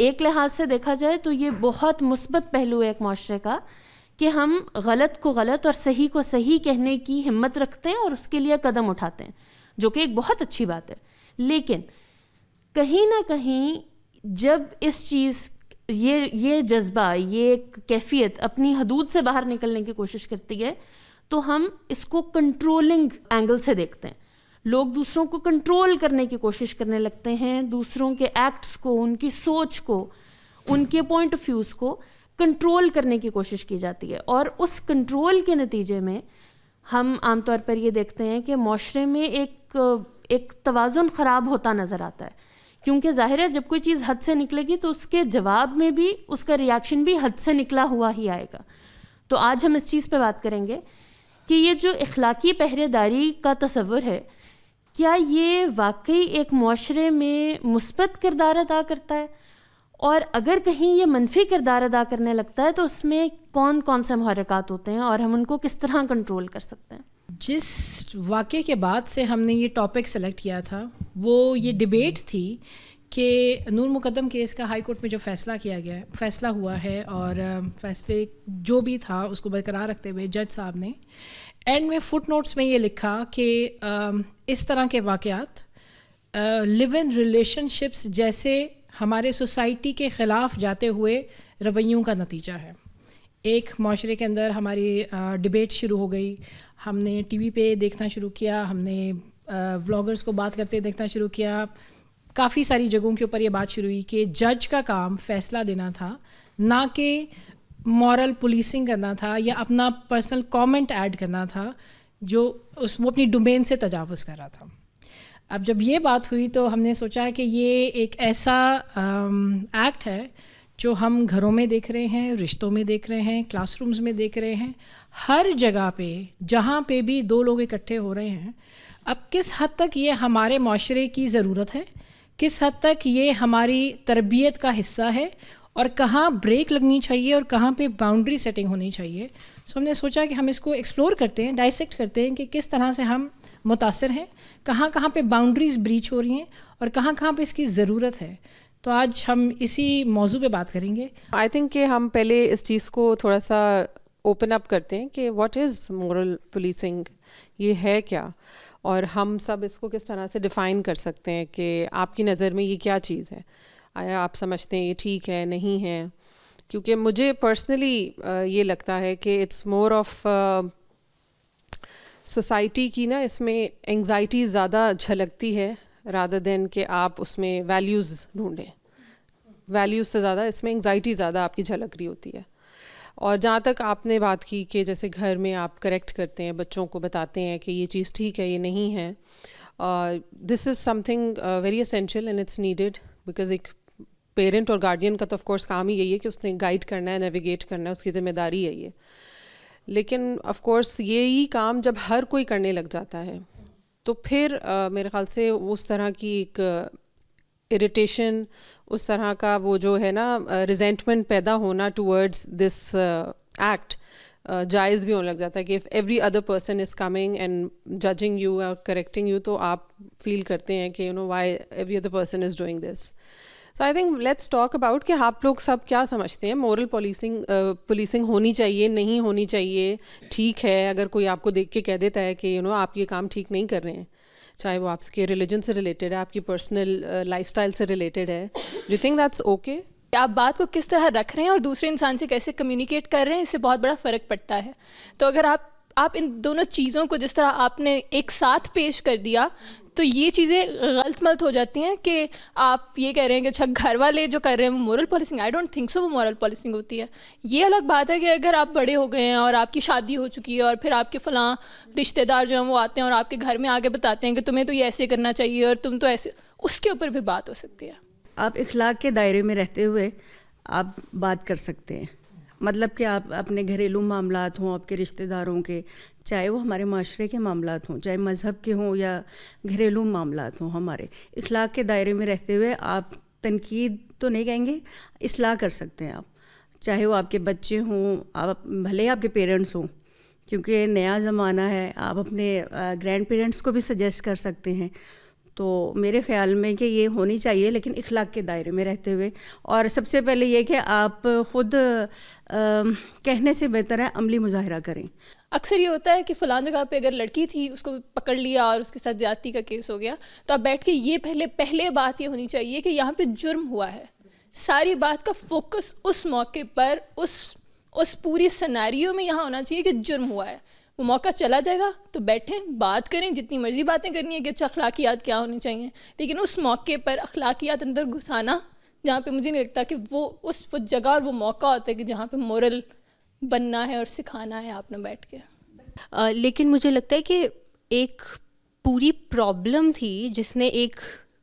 ایک لحاظ سے دیکھا جائے تو یہ بہت مثبت پہلو ہے ایک معاشرے کا کہ ہم غلط کو غلط اور صحیح کو صحیح کہنے کی ہمت رکھتے ہیں اور اس کے لیے قدم اٹھاتے ہیں، جو کہ ایک بہت اچھی بات ہے. لیکن کہیں نہ کہیں جب اس چیز یہ جذبہ، یہ کیفیت اپنی حدود سے باہر نکلنے کی کوشش کرتی ہے تو ہم اس کو کنٹرولنگ اینگل سے دیکھتے ہیں. لوگ دوسروں کو کنٹرول کرنے کی کوشش کرنے لگتے ہیں، دوسروں کے ایکٹس کو، ان کی سوچ کو، ان کے پوائنٹ آف ویوز کو کنٹرول کرنے کی کوشش کی جاتی ہے. اور اس کنٹرول کے نتیجے میں ہم عام طور پر یہ دیکھتے ہیں کہ معاشرے میں ایک توازن خراب ہوتا نظر آتا ہے، کیونکہ ظاہر ہے جب کوئی چیز حد سے نکلے گی تو اس کے جواب میں بھی اس کا ریاکشن بھی حد سے نکلا ہوا ہی آئے گا. تو آج ہم اس چیز پہ بات کریں گے کہ یہ جو اخلاقی پہرے داری کا تصور ہے، کیا یہ واقعی ایک معاشرے میں مثبت کردار ادا کرتا ہے، اور اگر کہیں یہ منفی کردار ادا کرنے لگتا ہے تو اس میں کون کون سے محرکات ہوتے ہیں اور ہم ان کو کس طرح کنٹرول کر سکتے ہیں. جس واقعے کے بعد سے ہم نے یہ ٹاپک سلیکٹ کیا تھا وہ یہ ڈیبیٹ تھی کہ نور مقدم کیس کا ہائی کورٹ میں جو فیصلہ ہوا ہے، اور فیصلے جو بھی تھا اس کو برقرار رکھتے ہوئے جج صاحب نے اینڈ میں فٹ نوٹس میں یہ لکھا کہ اس طرح کے واقعات لیو ان ریلیشن شپس جیسے ہمارے سوسائٹی کے خلاف جاتے ہوئے رویوں کا نتیجہ ہے. ایک معاشرے کے اندر ہماری ڈبیٹ شروع ہو گئی، ہم نے ٹی وی پہ دیکھنا شروع کیا، ہم نے بلاگرز کو بات کرتے دیکھنا شروع کیا، کافی ساری جگہوں کے اوپر یہ بات شروع ہوئی کہ جج کا کام فیصلہ دینا تھا، نہ کہ مورل پولیسنگ کرنا تھا یا اپنا پرسنل کامنٹ ایڈ کرنا تھا جو وہ اپنی ڈومین سے تجاوز کر رہا تھا. اب جب یہ بات ہوئی تو ہم نے سوچا کہ یہ ایک ایسا ایکٹ ہے جو ہم گھروں میں دیکھ رہے ہیں، رشتوں میں دیکھ رہے ہیں، کلاس رومز میں دیکھ رہے ہیں، ہر جگہ پہ جہاں پہ بھی دو لوگ اکٹھے ہو رہے ہیں. اب کس حد تک یہ ہمارے معاشرے کی ضرورت ہے، کس حد تک یہ ہماری تربیت کا حصہ ہے، اور کہاں بریک لگنی چاہیے اور کہاں پہ باؤنڈری سیٹنگ ہونی چاہیے. سو ہم نے سوچا کہ ہم اس کو ایکسپلور کرتے ہیں، ڈائسیکٹ کرتے ہیں کہ کس طرح سے ہم متاثر ہیں، کہاں کہاں پہ باؤنڈریز بریچ ہو رہی ہیں اور کہاں کہاں پہ اس کی ضرورت ہے. تو آج ہم اسی موضوع پہ بات کریں گے. آئی تھنک کہ ہم پہلے اس چیز کو تھوڑا سا اوپن اپ کرتے ہیں کہ واٹ از مورل پولیسنگ، یہ ہے کیا، اور ہم سب اس کو کس طرح سے ڈیفائن کر سکتے ہیں کہ آپ کی نظر میں یہ کیا چیز ہے، آیا آپ سمجھتے ہیں یہ ٹھیک ہے نہیں ہے. کیونکہ مجھے پرسنلی یہ لگتا ہے کہ اٹس مور آف سوسائٹی کی نا اس میں انگزائٹی زیادہ جھلکتی ہے رادر دین کہ آپ اس میں ویلیوز ڈھونڈیں. ویلیوز سے زیادہ اس میں انگزائٹی زیادہ آپ کی جھلک رہی ہوتی ہے. اور جہاں تک آپ نے بات کی کہ جیسے گھر میں آپ کریکٹ کرتے ہیں، بچوں کو بتاتے ہیں کہ یہ چیز ٹھیک ہے یہ نہیں ہے، this is something very essential and it's needed, because ایک پیرنٹ اور گارڈین کا تو آف کورس کام ہی یہی ہے کہ اس نے گائیڈ کرنا ہے، نیویگیٹ کرنا ہے، اس کی ذمہ داری ہے یہ. لیکن آف کورس یہی کام جب ہر کوئی کرنے لگ جاتا ہے تو پھر میرے خیال سے اس طرح کی ایک اریٹیشن، اس طرح کا وہ جو ہے نا ریزینٹمنٹ پیدا ہونا ٹورڈز دس ایکٹ جائز بھی ہونے لگ جاتا ہے کہ every other person is coming and judging you اور کریکٹنگ یو، تو آپ فیل کرتے ہیں کہ why every other person is doing this. So I think let's talk about کہ آپ لوگ سب کیا سمجھتے ہیں، مورل پولیسنگ ہونی چاہیے نہیں ہونی چاہیے، ٹھیک ہے اگر کوئی آپ کو دیکھ کے کہہ دیتا ہے کہ آپ یہ کام ٹھیک نہیں کر رہے ہیں، چاہے وہ آپ کے ریلیجن سے ریلیٹڈ ہے، آپ کی پرسنل لائف اسٹائل سے ریلیٹڈ ہے، do you think that's okay? آپ بات کو کس طرح رکھ رہے ہیں اور دوسرے انسان سے کیسے کمیونیکیٹ کر رہے ہیں، اس سے بہت بڑا فرق پڑتا ہے. تو اگر آپ ان دونوں چیزوں کو جس طرح آپ نے ایک ساتھ پیش کر دیا تو یہ چیزیں غلط ملت ہو جاتی ہیں کہ آپ یہ کہہ رہے ہیں کہ اچھا گھر والے جو کر رہے ہیں وہ moral policing. I don't think so وہ مورل پالیسنگ ہوتی ہے. یہ الگ بات ہے کہ اگر آپ بڑے ہو گئے ہیں اور آپ کی شادی ہو چکی ہے اور پھر آپ کے فلاں رشتہ دار جو ہیں وہ آتے ہیں اور آپ کے گھر میں آ کے بتاتے ہیں کہ تمہیں تو یہ ایسے کرنا چاہیے اور تم تو ایسے، اس کے اوپر پھر بات ہو سکتی ہے. آپ اخلاق کے دائرے میں رہتے ہوئے آپ بات کر سکتے ہیں، مطلب کہ آپ اپنے گھریلو معاملات ہوں، آپ کے رشتہ داروں کے، چاہے وہ ہمارے معاشرے کے معاملات ہوں، چاہے مذہب کے ہوں یا گھریلو معاملات ہوں، ہمارے اخلاق کے دائرے میں رہتے ہوئے آپ تنقید تو نہیں کہیں گے، اصلاح کر سکتے ہیں. آپ چاہے وہ آپ کے بچے ہوں، آپ بھلے آپ کے پیرنٹس ہوں، کیونکہ نیا زمانہ ہے، آپ اپنے گرینڈ پیرنٹس کو بھی سجیسٹ کر سکتے ہیں. تو میرے خیال میں کہ یہ ہونی چاہیے، لیکن اخلاق کے دائرے میں رہتے ہوئے. اور سب سے پہلے یہ کہ آپ خود کہنے سے بہتر ہے عملی مظاہرہ کریں. اکثر یہ ہوتا ہے کہ فلان جگہ پہ اگر لڑکی تھی اس کو پکڑ لیا اور اس کے ساتھ زیادتی کا کیس ہو گیا، تو آپ بیٹھ کے یہ پہلے بات یہ ہونی چاہیے کہ یہاں پہ جرم ہوا ہے. ساری بات کا فوکس اس موقع پر اس پوری سیناریو میں یہاں ہونا چاہیے کہ جرم ہوا ہے. وہ موقع چلا جائے گا تو بیٹھیں بات کریں، جتنی مرضی باتیں کرنی ہے کہ اچھا اخلاقیات کیا ہونی چاہیے، لیکن اس موقع پر اخلاقیات اندر گھسانا جہاں پہ مجھے نہیں لگتا کہ وہ جگہ اور وہ موقع ہوتا ہے کہ جہاں پہ مورل بننا ہے اور سکھانا ہے آپ نے بیٹھ کے. لیکن مجھے لگتا ہے کہ ایک پوری پرابلم تھی جس نے ایک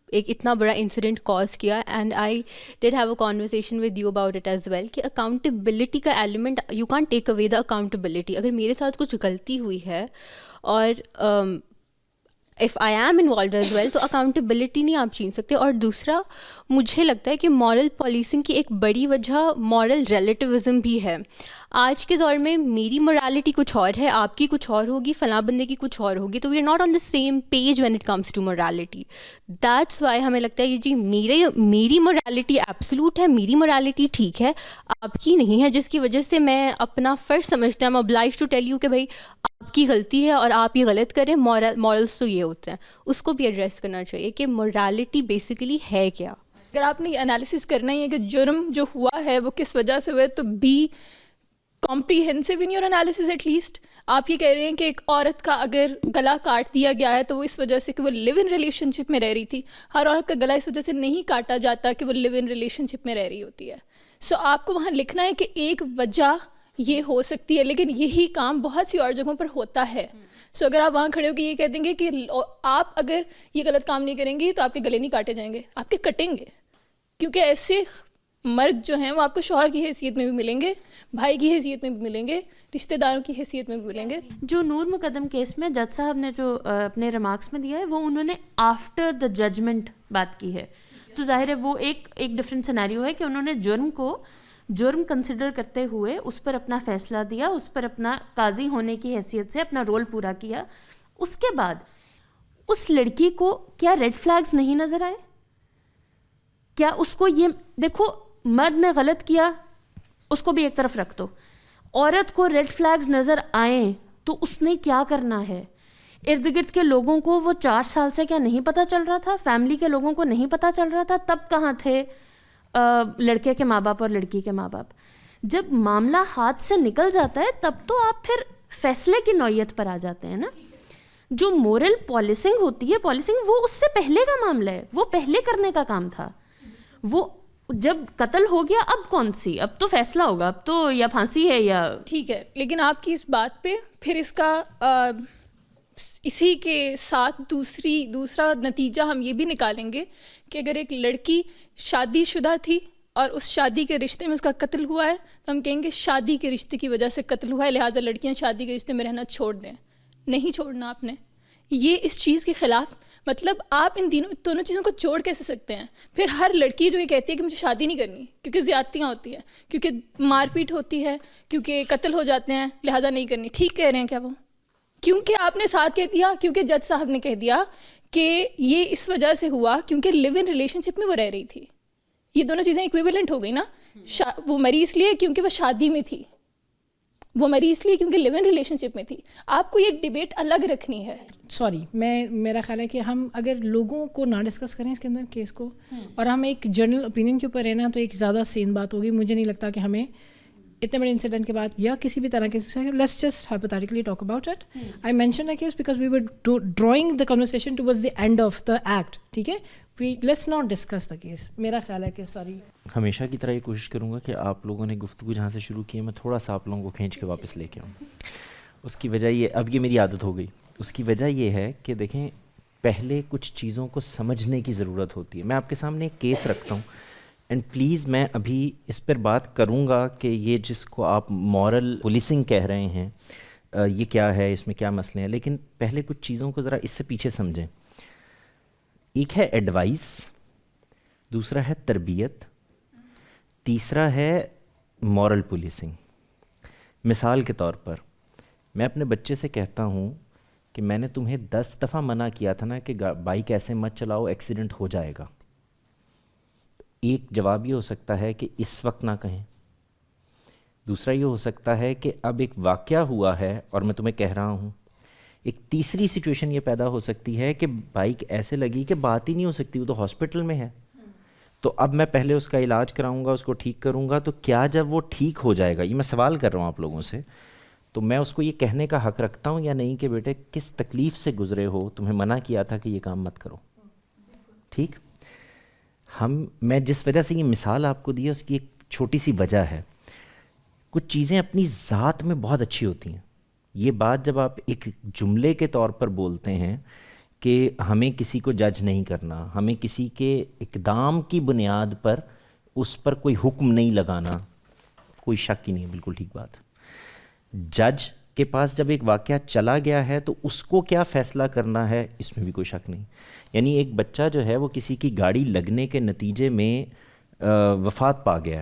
اتنا بڑا انسیڈنٹ کاز کیا، and I did have a conversation with you about it as well, کہ اکاؤنٹیبلٹی کا element you can't take away the accountability. اگر میرے ساتھ کچھ غلطی ہوئی ہے اور if I am involved as well تو اکاؤنٹیبلٹی نہیں آپ چھین سکتے. اور دوسرا مجھے لگتا ہے کہ مورل پالیسنگ کی ایک بڑی وجہ مورل ریلیٹیوزم بھی ہے. آج کے دور میں میری مورالٹی کچھ اور ہے، آپ کی کچھ اور ہوگی، فلاں بندے کی کچھ اور ہوگی، تو we are not on the same page when it comes to morality. That's why ہمیں لگتا ہے کہ جی میری مورالٹی ایبسلوٹ ہے، میری مورالٹی ٹھیک ہے، آپ کی نہیں ہے، جس کی وجہ سے میں اپنا فرض سمجھتا ہوں، obliged ٹو ٹیل یو کہ بھائی آپ کی غلطی ہے اور آپ یہ غلط کریں. مورلس تو یہ ہوتے ہیں، اس کو بھی ایڈریس کرنا چاہیے کہ مورالٹی بیسیکلی ہے کیا. اگر آپ نے انالیسس کرنا ہی ہے کہ جرم جو ہوا ہے وہ کس وجہ سے ہوا ہے، تو be comprehensive in your analysis. At least آپ یہ کہہ رہے ہیں کہ ایک عورت کا اگر گلا کاٹ دیا گیا ہے تو وہ اس وجہ سے کہ وہ لیو ان ریلیشن شپ میں رہ رہی تھی. ہر عورت کا گلا اس وجہ سے نہیں کاٹا جاتا کہ وہ لیو ان ریلیشن شپ میں رہ رہی ہوتی ہے. سو آپ کو وہاں لکھنا ہے کہ ایک وجہ یہ ہو سکتی ہے، لیکن یہی کام بہت سی اور جگہوں پر ہوتا ہے. سو اگر آپ وہاں کھڑے ہو کے یہ کہہ دیں گے کہ آپ اگر یہ غلط کام نہیں کریں گی تو آپ کے گلے نہیں کاٹے جائیں گے، آپ کے کٹیں گے. کیونکہ ایسے مرد جو ہیں وہ آپ کو شوہر کی حیثیت میں بھی ملیں گے، بھائی کی حیثیت میں بھی ملیں گے، رشتہ داروں کی حیثیت میں بھی ملیں گے. جو نور مقدم کیس میں جج صاحب نے جو اپنے ریمارکس میں دیا ہے وہ انہوں نے آفٹر دا ججمنٹ بات کی ہے. تو ظاہر ہے وہ ایک ڈفرینٹ سینیریو ہے کہ انہوں نے جرم کنسیڈر کرتے ہوئے اس پر اپنا فیصلہ دیا، اس پر اپنا قاضی ہونے کی حیثیت سے اپنا رول پورا کیا. اس کے بعد اس لڑکی کو کیا ریڈ فلیگز نہیں نظر آئے؟ کیا اس کو یہ دیکھو مرد نے غلط کیا اس کو بھی ایک طرف رکھ دو، عورت کو ریڈ فلیگز نظر آئیں تو اس نے کیا کرنا ہے؟ ارد گرد کے لوگوں کو وہ 4 سال سے کیا نہیں پتہ چل رہا تھا؟ فیملی کے لوگوں کو نہیں پتہ چل رہا تھا؟ تب کہاں تھے لڑکے کے ماں باپ اور لڑکی کے ماں باپ؟ جب معاملہ ہاتھ سے نکل جاتا ہے تب تو آپ پھر فیصلے کی نوعیت پر آ جاتے ہیں نا. جو مورل پالیسنگ ہوتی ہے، پالیسنگ وہ اس سے پہلے کا معاملہ ہے، وہ پہلے کرنے کا کام تھا. وہ جب قتل ہو گیا اب کون سی، اب تو فیصلہ ہوگا، اب تو یا پھانسی ہے یا ٹھیک ہے. لیکن آپ کی اس بات پہ پھر اس کا اسی کے ساتھ دوسرا نتیجہ ہم یہ بھی نکالیں گے کہ اگر ایک لڑکی شادی شدہ تھی اور اس شادی کے رشتے میں اس کا قتل ہوا ہے تو ہم کہیں گے شادی کے رشتے کی وجہ سے قتل ہوا ہے، لہٰذا لڑکیاں شادی کے رشتے میں رہنا چھوڑ دیں. نہیں چھوڑنا آپ نے. یہ اس چیز کے خلاف، مطلب آپ ان دونوں چیزوں کو جوڑ کیسے سکتے ہیں؟ پھر ہر لڑکی جو یہ کہتی ہے کہ مجھے شادی نہیں کرنی کیونکہ زیادتیاں ہوتی ہیں، کیونکہ مار پیٹ ہوتی ہے، کیونکہ قتل ہو جاتے ہیں، لہٰذا نہیں کرنی. ٹھیک کہہ رہے ہیں کیا وہ؟ کیونکہ آپ نے ساتھ کہہ دیا، کیونکہ جج صاحب نے کہہ دیا کہ یہ اس وجہ سے ہوا کیونکہ لیو ان ریلیشن شپ میں وہ رہ رہی تھی. یہ دونوں چیزیں ایکویولنٹ ہو گئی نا. وہ مری اس لیے کیونکہ وہ شادی میں تھی، وہ مری اس لیے کیونکہ لیو ان ریلیشن شپ میں تھی. آپ کو یہ ڈبیٹ الگ رکھنی ہے. سوری، میرا خیال ہے کہ ہم اگر لوگوں کو نہ ڈسکس کریں اس کے اندر کیس کو اور ہم ایک جنرل اوپینین کے اوپر رہنا تو ایک زیادہ سین بات ہوگی. مجھے نہیں لگتا کہ ہمیں اتنے بڑے انسیڈنٹ کے بعد یا کسی بھی طرح کے let's just hypothetically talk about it. I mention a case because we were drawing the conversation towards the end of the act. ٹھیک ہے، let's not discuss the case. میرا خیال ہے کہ ساری ہمیشہ کی طرح یہ کوشش کروں گا کہ آپ لوگوں نے گفتگو جہاں سے شروع کی ہے میں تھوڑا سا آپ لوگوں کو کھینچ کے واپس لے کے آؤں. اس کی وجہ یہ، اب یہ میری عادت ہو گئی، اس کی وجہ یہ ہے کہ دیکھیں پہلے کچھ چیزوں کو سمجھنے کی ضرورت ہوتی ہے. میں آپ کے سامنے ایک کیس رکھتا ہوں اینڈ پلیز میں ابھی اس پر بات کروں گا کہ یہ جس کو آپ مورل پولیسنگ کہہ رہے ہیں یہ کیا ہے، اس میں کیا مسئلے ہیں، لیکن پہلے کچھ چیزوں کو ذرا اس سے پیچھے سمجھیں. ایک ہے ایڈوائس، دوسرا ہے تربیت، تیسرا ہے مورل پولیسنگ. مثال کے طور پر میں اپنے بچے سے کہتا ہوں کہ میں نے تمہیں 10 دفعہ منع کیا تھا نا کہ بائک ایسے مت چلاؤ، ایکسیڈنٹ ہو جائے گا. ایک جواب یہ ہو سکتا ہے کہ اس وقت نہ کہیں. دوسرا یہ ہو سکتا ہے کہ اب ایک واقعہ ہوا ہے اور میں تمہیں کہہ رہا ہوں. ایک تیسری سچویشن یہ پیدا ہو سکتی ہے کہ بائک ایسے لگی کہ بات ہی نہیں ہو سکتی، وہ تو ہاسپٹل میں ہے، تو اب میں پہلے اس کا علاج کراؤں گا، اس کو ٹھیک کروں گا، تو کیا جب وہ ٹھیک ہو جائے گا، یہ میں سوال کر رہا ہوں آپ لوگوں سے، تو میں اس کو یہ کہنے کا حق رکھتا ہوں یا نہیں کہ بیٹے کس تکلیف سے گزرے ہو، تمہیں منع کیا تھا کہ یہ کام مت کرو. ٹھیک. میں جس وجہ سے یہ مثال آپ کو دی ہے اس کی ایک چھوٹی سی وجہ ہے. کچھ چیزیں اپنی ذات میں بہت اچھی ہوتی ہیں. یہ بات جب آپ ایک جملے کے طور پر بولتے ہیں کہ ہمیں کسی کو جج نہیں کرنا، ہمیں کسی کے اقدام کی بنیاد پر اس پر کوئی حکم نہیں لگانا، کوئی شک ہی نہیں ہے، بالکل ٹھیک بات. جج کے پاس جب ایک واقعہ چلا گیا ہے تو اس کو کیا فیصلہ کرنا ہے اس میں بھی کوئی شک نہیں. یعنی ایک بچہ جو ہے وہ کسی کی گاڑی لگنے کے نتیجے میں وفات پا گیا.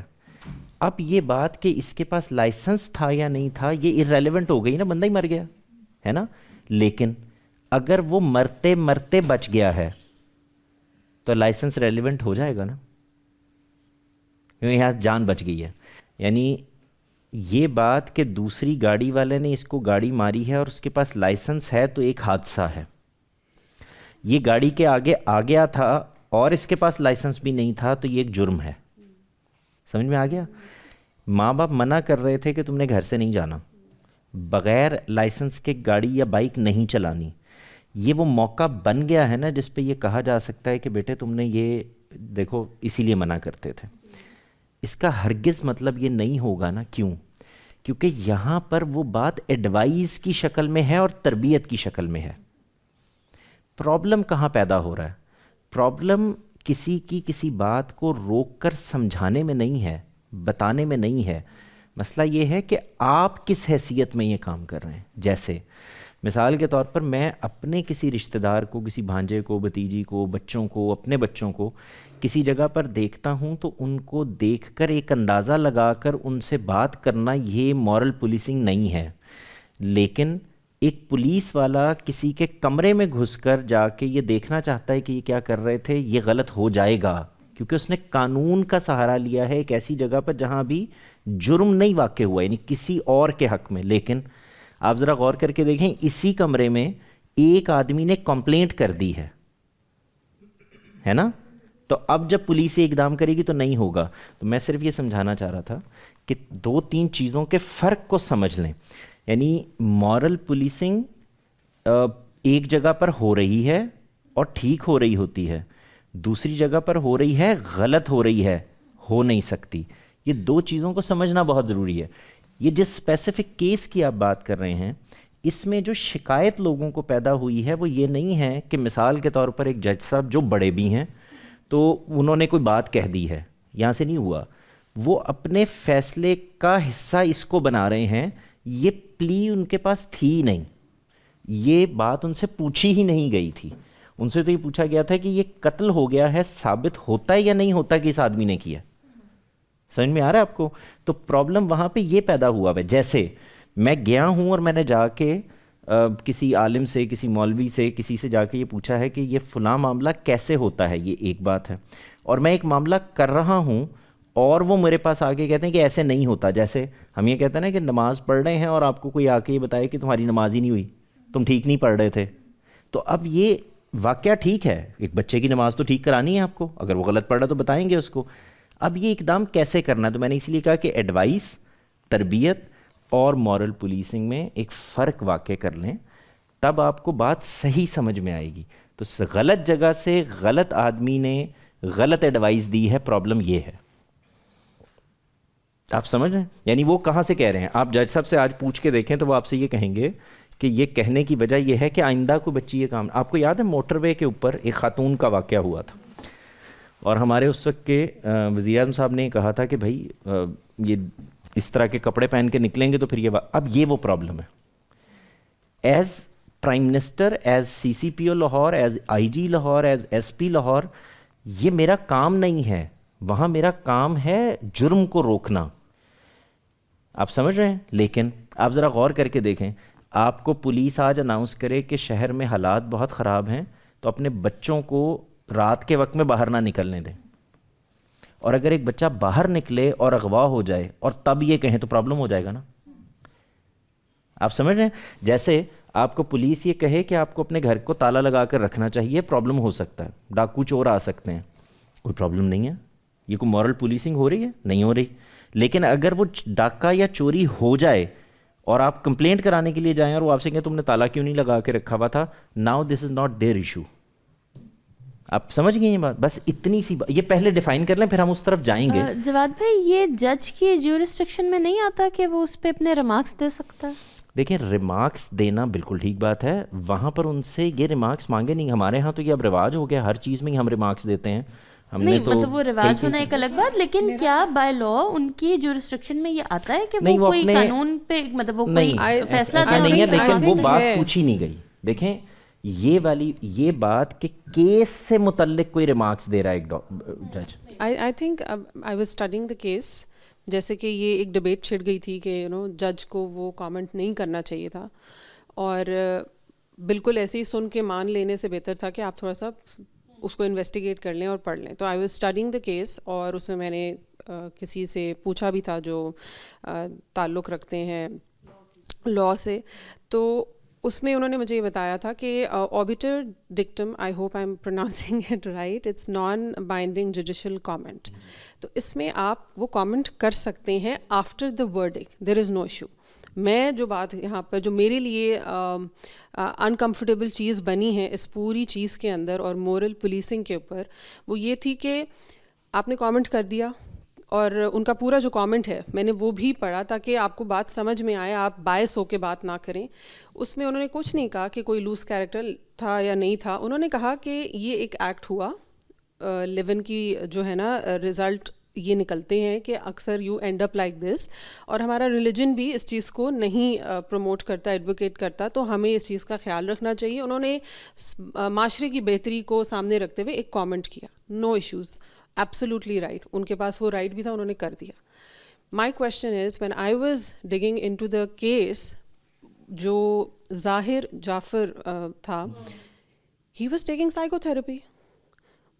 اب یہ بات کہ اس کے پاس لائسنس تھا یا نہیں تھا یہ ارریلیونٹ ہو گئی نا، بندہ ہی مر گیا ہے نا. لیکن اگر وہ مرتے مرتے بچ گیا ہے تو لائسنس ریلیونٹ ہو جائے گا نا، کیونکہ یہاں جان بچ گئی ہے. یعنی یہ بات کہ دوسری گاڑی والے نے اس کو گاڑی ماری ہے اور اس کے پاس لائسنس ہے تو ایک حادثہ ہے. یہ گاڑی کے آگے آ گیا تھا اور اس کے پاس لائسنس بھی نہیں تھا تو یہ ایک جرم ہے. سمجھ میں آ گیا؟ ماں باپ منع کر رہے تھے کہ تم نے گھر سے نہیں جانا، بغیر لائسنس کے گاڑی یا بائک نہیں چلانی. یہ وہ موقع بن گیا ہے نا جس پہ یہ کہا جا سکتا ہے کہ بیٹے تم نے یہ دیکھو اسی لیے منع کرتے تھے. اس کا ہرگز مطلب یہ نہیں ہوگا نا. کیوں؟ کیونکہ یہاں پر وہ بات ایڈوائز کی شکل میں ہے اور تربیت کی شکل میں ہے. پرابلم کہاں پیدا ہو رہا ہے؟ پرابلم کسی بات کو روک کر سمجھانے میں نہیں ہے، بتانے میں نہیں ہے. مسئلہ یہ ہے کہ آپ کس حیثیت میں یہ کام کر رہے ہیں. جیسے مثال کے طور پر میں اپنے کسی رشتہ دار کو، کسی بھانجے کو، بھتیجی کو، بچوں کو، اپنے بچوں کو کسی جگہ پر دیکھتا ہوں تو ان کو دیکھ کر ایک اندازہ لگا کر ان سے بات کرنا یہ مورل پولیسنگ نہیں ہے. لیکن ایک پولیس والا کسی کے کمرے میں گھس کر جا کے یہ دیکھنا چاہتا ہے کہ یہ کیا کر رہے تھے، یہ غلط ہو جائے گا کیونکہ اس نے قانون کا سہارا لیا ہے ایک ایسی جگہ پر جہاں بھی جرم نہیں واقع ہوا، یعنی کسی اور کے حق میں. لیکن آپ ذرا غور کر کے دیکھیں، اسی کمرے میں ایک آدمی نے کمپلینٹ کر دی ہے نا. تو اب جب پولیس یہ اقدام کرے گی تو نہیں ہوگا. تو میں صرف یہ سمجھانا چاہ رہا تھا کہ 2-3 چیزوں کے فرق کو سمجھ لیں. یعنی مورل پولیسنگ ایک جگہ پر ہو رہی ہے اور ٹھیک ہو رہی ہوتی ہے، دوسری جگہ پر ہو رہی ہے غلط ہو رہی ہے، ہو نہیں سکتی. یہ 2 چیزوں کو سمجھنا بہت ضروری ہے. یہ جس اسپیسیفک کیس کی آپ بات کر رہے ہیں اس میں جو شکایت لوگوں کو پیدا ہوئی ہے وہ یہ نہیں ہے کہ مثال کے طور پر ایک جج صاحب جو بڑے بھی ہیں تو انہوں نے کوئی بات کہہ دی ہے، یہاں سے نہیں ہوا. وہ اپنے فیصلے کا حصہ اس کو بنا رہے ہیں. یہ پلی ان کے پاس تھی نہیں، یہ بات ان سے پوچھی ہی نہیں گئی تھی. ان سے تو یہ پوچھا گیا تھا کہ یہ قتل ہو گیا ہے، ثابت ہوتا ہے یا نہیں ہوتا کہ اس آدمی نے کیا. سمجھ میں آ رہا ہے آپ کو؟ تو پرابلم وہاں پہ یہ پیدا ہوا ہے. جیسے میں گیا ہوں اور میں نے جا کے کسی عالم سے، کسی مولوی سے، کسی سے جا کے یہ پوچھا ہے کہ یہ فلاں معاملہ کیسے ہوتا ہے، یہ ایک بات ہے. اور میں ایک معاملہ کر رہا ہوں اور وہ میرے پاس آ کے کہتے ہیں کہ ایسے نہیں ہوتا. جیسے ہم یہ کہتے ہیں نا کہ نماز پڑھ رہے ہیں اور آپ کو کوئی آ کے یہ بتائے کہ تمہاری نماز ہی نہیں ہوئی، تم ٹھیک نہیں پڑھ رہے تھے. تو اب یہ واقعہ ٹھیک ہے، ایک بچے کی نماز تو ٹھیک کرانی ہے آپ کو، اگر وہ غلط پڑھ رہا تو بتائیں گے اس کو. اب یہ اقدام کیسے کرنا ہے؟ تو میں نے اس لیے کہا کہ ایڈوائس، تربیت اور مورل پولیسنگ میں ایک فرق واقع کر لیں، تب آپ کو بات صحیح سمجھ میں آئے گی. تو غلط جگہ سے غلط آدمی نے غلط ایڈوائس دی ہے، پرابلم یہ ہے. آپ سمجھ رہے ہیں؟ یعنی وہ کہاں سے کہہ رہے ہیں؟ آپ جج صاحب سے آج پوچھ کے دیکھیں تو وہ آپ سے یہ کہیں گے کہ یہ کہنے کی وجہ یہ ہے کہ آئندہ کوئی بچی یہ کام. آپ کو یاد ہے موٹر وے کے اوپر ایک خاتون کا واقعہ ہوا تھا اور ہمارے اس وقت کے وزیر اعظم صاحب نے کہا تھا کہ بھائی یہ اس طرح کے کپڑے پہن کے نکلیں گے تو پھر اب یہ وہ پرابلم ہے. As prime minister, as CCPO Lahore, as IG Lahore, as SP Lahore, یہ میرا کام نہیں ہے. وہاں میرا کام ہے جرم کو روکنا. آپ سمجھ رہے ہیں؟ لیکن آپ ذرا غور کر کے دیکھیں، آپ کو پولیس آج اناؤنس کرے کہ شہر میں حالات بہت خراب ہیں تو اپنے بچوں کو رات کے وقت میں باہر نہ نکلنے دیں. اور اگر ایک بچہ باہر نکلے اور اغوا ہو جائے اور تب یہ کہیں تو پرابلم ہو جائے گا نا. آپ سمجھ رہے ہیں؟ جیسے آپ کو پولیس یہ کہے کہ آپ کو اپنے گھر کو تالا لگا کر رکھنا چاہیے, پرابلم ہو سکتا ہے, ڈاکو چور آ سکتے ہیں, کوئی پرابلم نہیں ہے. یہ کوئی مورل پولیسنگ ہو رہی ہے؟ نہیں ہو رہی. لیکن اگر وہ ڈاکہ یا چوری ہو جائے اور آپ کمپلینٹ کرانے کے لیے جائیں اور وہ آپ سے کہیں تم نے تالا کیوں نہیں لگا کے رکھا ہوا تھا, now this is not their issue. آپ سمجھ گئے یہ بات؟ بس اتنی سی یہ پہلے ڈیفائن کر لیں, پھر ہم اس طرف جائیں گے. جواد بھائی, یہ جج کی جیورسڈکشن میں نہیں آتا کہ وہ اس پہ اپنے ریمارکس دے سکتا ہے؟ دیکھیں, ریمارکس دینا بالکل ٹھیک بات ہے, وہاں پر ان سے یہ ریمارکس مانگے نہیں. ہمارے ہاں تو یہ اب رواج ہو گیا, ہر چیز میں ہی ہم ریمارکس دیتے ہیں. ہم نے تو مطلب وہ رواج ہونا ایک الگ بات, لیکن کیا بائی لا ان کی جیورسڈکشن میں یہ آتا ہے کہ وہ کوئی قانون پہ مطلب وہ کوئی فیصلہ نہیں ہے؟ لیکن وہ بات پوچھی نہیں گئی. دیکھیں یہ بات کہ کیس سے متعلق کوئی ریمارکس دے رہا ہے ایک جج. I think I was studying the case, جیسے کہ یہ ایک ڈبیٹ چھڑ گئی تھی کہ جج کو وہ کامنٹ نہیں کرنا چاہیے تھا, اور بالکل ایسے ہی سن کے مان لینے سے بہتر تھا کہ آپ تھوڑا سا اس کو انویسٹیگیٹ کر لیں اور پڑھ لیں. تو I was studying the case, اور اس میں نے کسی سے پوچھا بھی تھا جو تعلق رکھتے ہیں لاء سے. تو اس میں انہوں نے مجھے یہ بتایا تھا کہ obiter dictum, I hope I am pronouncing it right, it's non binding judicial comment. تو اس میں آپ وہ کامنٹ کر سکتے ہیں after the verdict, there is no issue. میں جو بات یہاں پر جو میرے لیے انکمفرٹیبل چیز بنی ہے اس پوری چیز کے اندر اور مورل پولیسنگ کے اوپر, وہ یہ تھی کہ آپ نے کامنٹ کر دیا, اور ان کا پورا جو کامنٹ ہے میں نے وہ بھی پڑھا تاکہ آپ کو بات سمجھ میں آئے, آپ باعث ہو کے بات نہ کریں. اس میں انہوں نے کچھ نہیں کہا کہ کوئی لوز کیریکٹر تھا یا نہیں تھا. انہوں نے کہا کہ یہ ایک ایکٹ ہوا, لیو ان کی جو ہے نا رزلٹ یہ نکلتے ہیں کہ اکثر you and up like this, اور ہمارا ریلیجن بھی اس چیز کو نہیں پروموٹ کرتا, ایڈوکیٹ کرتا, تو ہمیں اس چیز کا خیال رکھنا چاہیے. انہوں نے معاشرے کی بہتری کو سامنے رکھتے ہوئے ایک کامنٹ کیا, نو ایشوز, ایبسلیوٹلی رائٹ, ان کے پاس وہ رائٹ بھی تھا, انہوں نے کر دیا. My question is when I was digging into the case, جو ظاہر جعفر تھا, he was taking psychotherapy.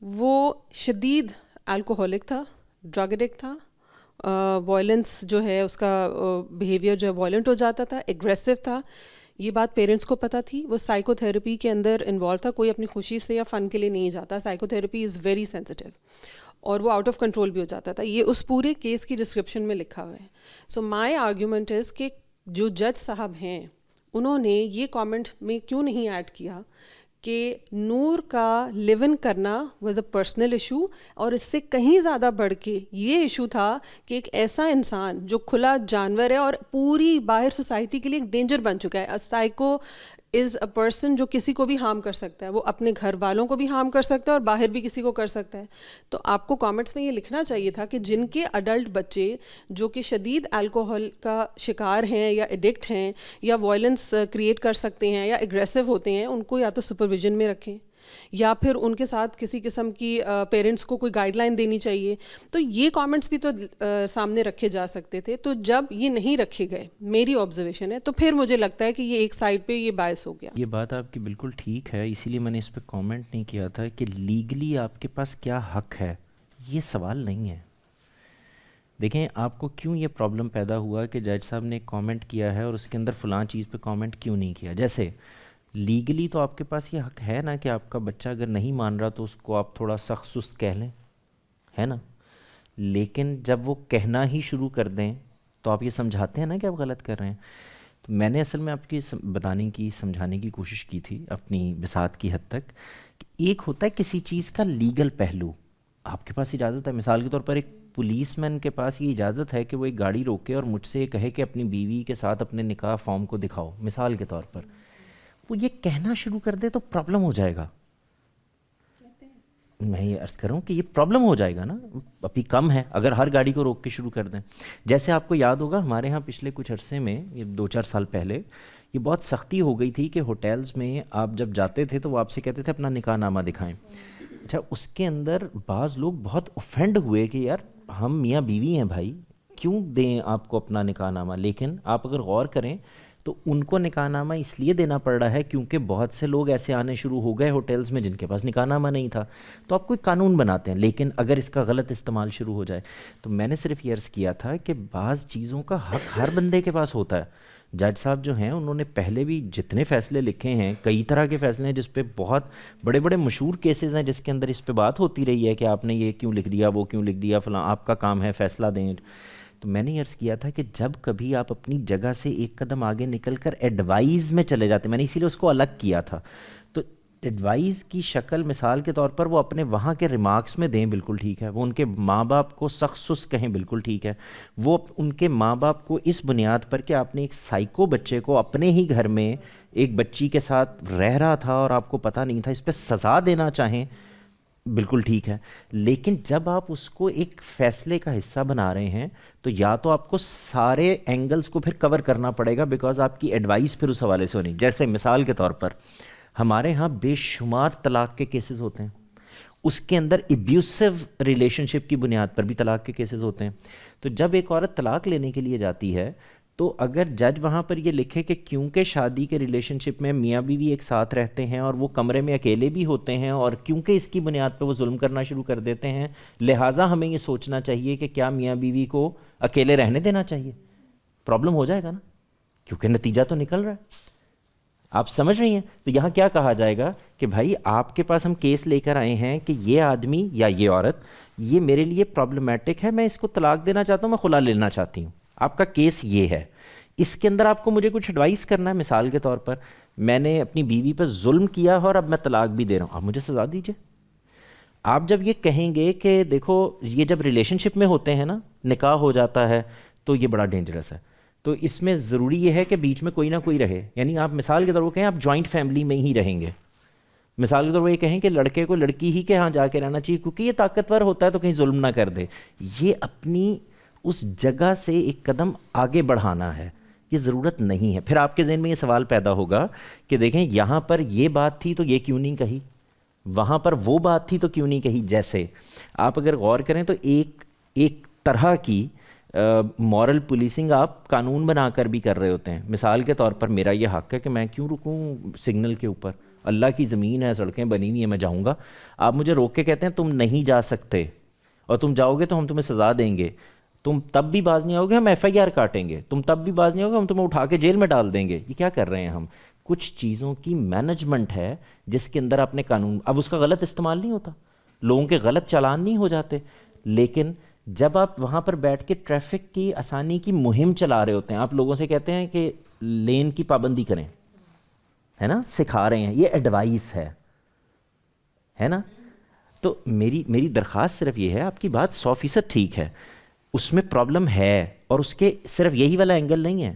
وہ شدید الکوہولک تھا, ڈرگ ایڈکٹ تھا, وائلنس جو ہے اس کا بیہیویئر جو ہے وائلنٹ ہو جاتا تھا, ایگریسو تھا. یہ بات پیرنٹس کو پتہ تھی. وہ سائیکو تھراپی کے اندر انوالو تھا, کوئی اپنی خوشی سے یا فن کے لیے نہیں جاتا. Psycho therapy is very sensitive, اور وہ آؤٹ آف کنٹرول بھی ہو جاتا تھا. یہ اس پورے کیس کی ڈسکرپشن میں لکھا ہوا ہے. سو مائی آرگیومنٹ از کہ جو جج صاحب ہیں انہوں نے یہ کامنٹ میں کیوں نہیں ایڈ کیا کہ نور کا لیو ان کرنا واز اے پرسنل ایشو, اور اس سے کہیں زیادہ بڑھ کے یہ ایشو تھا کہ ایک ایسا انسان جو کھلا جانور ہے اور پوری باہر سوسائٹی کے لیے ایک ڈینجر بن چکا ہے. سائیکو از اے پرسن جو کسی کو بھی ہارم کر سکتا ہے, وہ اپنے گھر والوں کو بھی ہارم کر سکتا ہے اور باہر بھی کسی کو کر سکتا ہے. تو آپ کو کامنٹس میں یہ لکھنا چاہیے تھا کہ جن کے اڈلٹ بچے جو کہ شدید الکوہل کا شکار ہیں یا ایڈکٹ ہیں یا وائلنس کریٹ کر سکتے ہیں یا اگریسو ہوتے ہیں, ان کو یا تو سپرویژن میں رکھیں یا پھر ان کے ساتھ کسی قسم کی پیرنٹس کو کوئی گائیڈ لائن دینی چاہیے. تو یہ کامنٹس بھی تو سامنے رکھے جا سکتے تھے. تو جب یہ نہیں رکھے گئے, میری آبزرویشن ہے, تو پھر مجھے لگتا ہے کہ یہ ایک سائڈ پہ یہ باعث ہو گیا. یہ بات آپ کی بالکل ٹھیک ہے, اسی لیے میں نے اس پہ کامنٹ نہیں کیا تھا کہ لیگلی آپ کے پاس کیا حق ہے, یہ سوال نہیں ہے. دیکھیں آپ کو کیوں یہ پرابلم پیدا ہوا کہ جج صاحب نے ایک کامنٹ کیا ہے اور اس کے اندر فلاں چیز پہ کامنٹ کیوں نہیں کیا. جیسے لیگلی تو آپ کے پاس یہ حق ہے نا کہ آپ کا بچہ اگر نہیں مان رہا تو اس کو آپ تھوڑا سخت سست کہہ لیں, ہے نا. لیکن جب وہ کہنا ہی شروع کر دیں تو آپ یہ سمجھاتے ہیں نا کہ آپ غلط کر رہے ہیں. تو میں نے اصل میں آپ کی بتانے کی سمجھانے کی کوشش کی تھی اپنی بساط کی حد تک کہ ایک ہوتا ہے کسی چیز کا لیگل پہلو, آپ کے پاس اجازت ہے. مثال کے طور پر ایک پولیس مین کے پاس یہ اجازت ہے کہ وہ ایک گاڑی روکے اور مجھ سے یہ کہے کہ اپنی بیوی کے ساتھ اپنے نکاح فارم کو دکھاؤ, مثال کے طور پر. وہ یہ کہنا شروع کر دے تو پرابلم ہو جائے گا. میں یہ عرض کروں کہ یہ پرابلم ہو جائے گا نا, ابھی کم ہے اگر ہر گاڑی کو روک کے شروع کر دیں. جیسے آپ کو یاد ہوگا ہمارے ہاں پچھلے کچھ عرصے میں, یہ 2-4 سال پہلے, یہ بہت سختی ہو گئی تھی کہ ہوٹلز میں آپ جب جاتے تھے تو وہ آپ سے کہتے تھے اپنا نکاح نامہ دکھائیں. اچھا, اس کے اندر بعض لوگ بہت اوفینڈ ہوئے کہ یار ہم میاں بیوی ہیں بھائی, کیوں دیں آپ کو اپنا نکاح نامہ. لیکن آپ اگر غور کریں تو ان کو نکاح نامہ اس لیے دینا پڑ رہا ہے کیونکہ بہت سے لوگ ایسے آنے شروع ہو گئے ہوٹلز میں جن کے پاس نکاح نامہ نہیں تھا. تو آپ کوئی قانون بناتے ہیں، لیکن اگر اس کا غلط استعمال شروع ہو جائے. تو میں نے صرف یہ عرض کیا تھا کہ بعض چیزوں کا حق ہر بندے کے پاس ہوتا ہے. جج صاحب جو ہیں انہوں نے پہلے بھی جتنے فیصلے لکھے ہیں، کئی طرح کے فیصلے ہیں جس پہ بہت بڑے بڑے مشہور کیسز ہیں جس کے اندر اس پہ بات ہوتی رہی ہے کہ آپ نے یہ کیوں لکھ دیا، وہ کیوں لکھ دیا، فلاں آپ کا کام ہے فیصلہ دیں. تو میں نے یہ عرض کیا تھا کہ جب کبھی آپ اپنی جگہ سے ایک قدم آگے نکل کر ایڈوائز میں چلے جاتے، میں نے اسی لیے اس کو الگ کیا تھا، تو ایڈوائز کی شکل مثال کے طور پر وہ اپنے وہاں کے ریمارکس میں دیں، بالکل ٹھیک ہے. وہ ان کے ماں باپ کو سخت سست کہیں، بالکل ٹھیک ہے. وہ ان کے ماں باپ کو اس بنیاد پر کہ آپ نے ایک سائیکو بچے کو اپنے ہی گھر میں ایک بچی کے ساتھ رہ رہا تھا اور آپ کو پتہ نہیں تھا، اس پہ سزا دینا چاہیں، بالکل ٹھیک ہے. لیکن جب آپ اس کو ایک فیصلے کا حصہ بنا رہے ہیں تو یا تو آپ کو سارے اینگلز کو پھر کور کرنا پڑے گا، بیکاز آپ کی ایڈوائس پھر اس حوالے سے ہونی. جیسے مثال کے طور پر ہمارے ہاں بے شمار طلاق کے کیسز ہوتے ہیں، اس کے اندر ایبیوسو ریلیشن شپ کی بنیاد پر بھی طلاق کے کیسز ہوتے ہیں. تو جب ایک عورت طلاق لینے کے لیے جاتی ہے تو اگر جج وہاں پر یہ لکھے کہ کیونکہ شادی کے ریلیشن شپ میں میاں بیوی ایک ساتھ رہتے ہیں اور وہ کمرے میں اکیلے بھی ہوتے ہیں اور کیونکہ اس کی بنیاد پہ وہ ظلم کرنا شروع کر دیتے ہیں، لہٰذا ہمیں یہ سوچنا چاہیے کہ کیا میاں بیوی کو اکیلے رہنے دینا چاہیے. پرابلم ہو جائے گا نا، کیونکہ نتیجہ تو نکل رہا ہے. آپ سمجھ رہی ہیں؟ تو یہاں کیا کہا جائے گا کہ بھائی آپ کے پاس ہم کیس لے کر آئے ہیں کہ یہ آدمی یا یہ عورت یہ میرے لیے پرابلمیٹک ہے، میں اس کو طلاق دینا چاہتا ہوں، میں خلا لینا چاہتی ہوں. آپ کا کیس یہ ہے، اس کے اندر آپ کو مجھے کچھ ایڈوائس کرنا ہے. مثال کے طور پر میں نے اپنی بیوی پر ظلم کیا اور اب میں طلاق بھی دے رہا ہوں، آپ مجھے سزا دیجیے. آپ جب یہ کہیں گے کہ دیکھو یہ جب ریلیشن شپ میں ہوتے ہیں نا، نکاح ہو جاتا ہے تو یہ بڑا ڈینجرس ہے، تو اس میں ضروری یہ ہے کہ بیچ میں کوئی نہ کوئی رہے. یعنی آپ مثال کے طور پر کہیں آپ جوائنٹ فیملی میں ہی رہیں گے، مثال کے طور پر یہ کہیں کہ لڑکے کو لڑکی ہی کے ہاں جا کے رہنا چاہیے کیونکہ یہ طاقتور ہوتا ہے تو کہیں ظلم نہ کر دے. یہ اپنی اس جگہ سے ایک قدم آگے بڑھانا ہے، یہ ضرورت نہیں ہے. پھر آپ کے ذہن میں یہ سوال پیدا ہوگا کہ دیکھیں یہاں پر یہ بات تھی تو یہ کیوں نہیں کہی، وہاں پر وہ بات تھی تو کیوں نہیں کہی. جیسے آپ اگر غور کریں تو ایک طرح کی مورل پولیسنگ آپ قانون بنا کر بھی کر رہے ہوتے ہیں. مثال کے طور پر میرا یہ حق ہے کہ میں کیوں رکوں سگنل کے اوپر، اللہ کی زمین ہے، سڑکیں بنی ہوئی ہیں، میں جاؤں گا. آپ مجھے روک کے کہتے ہیں تم نہیں جا سکتے اور تم جاؤ گے تو ہم تمہیں سزا دیں گے. تم تب بھی باز نہیں آؤ گے، ہم ایف آئی آر کاٹیں گے. تم تب بھی باز نہیں آؤ گے، ہم تمہیں اٹھا کے جیل میں ڈال دیں گے. یہ کیا کر رہے ہیں ہم؟ کچھ چیزوں کی مینجمنٹ ہے جس کے اندر اپنے قانون، اب اس کا غلط استعمال نہیں ہوتا، لوگوں کے غلط چالان نہیں ہو جاتے، لیکن جب آپ وہاں پر بیٹھ کے ٹریفک کی آسانی کی مہم چلا رہے ہوتے ہیں، آپ لوگوں سے کہتے ہیں کہ لین کی پابندی کریں، ہے نا، سکھا رہے ہیں، یہ ایڈوائس ہے نا. تو میری درخواست صرف یہ ہے، آپ کی بات 100% ٹھیک ہے، اس میں پرابلم ہے، اور اس کے صرف یہی والا اینگل نہیں ہے،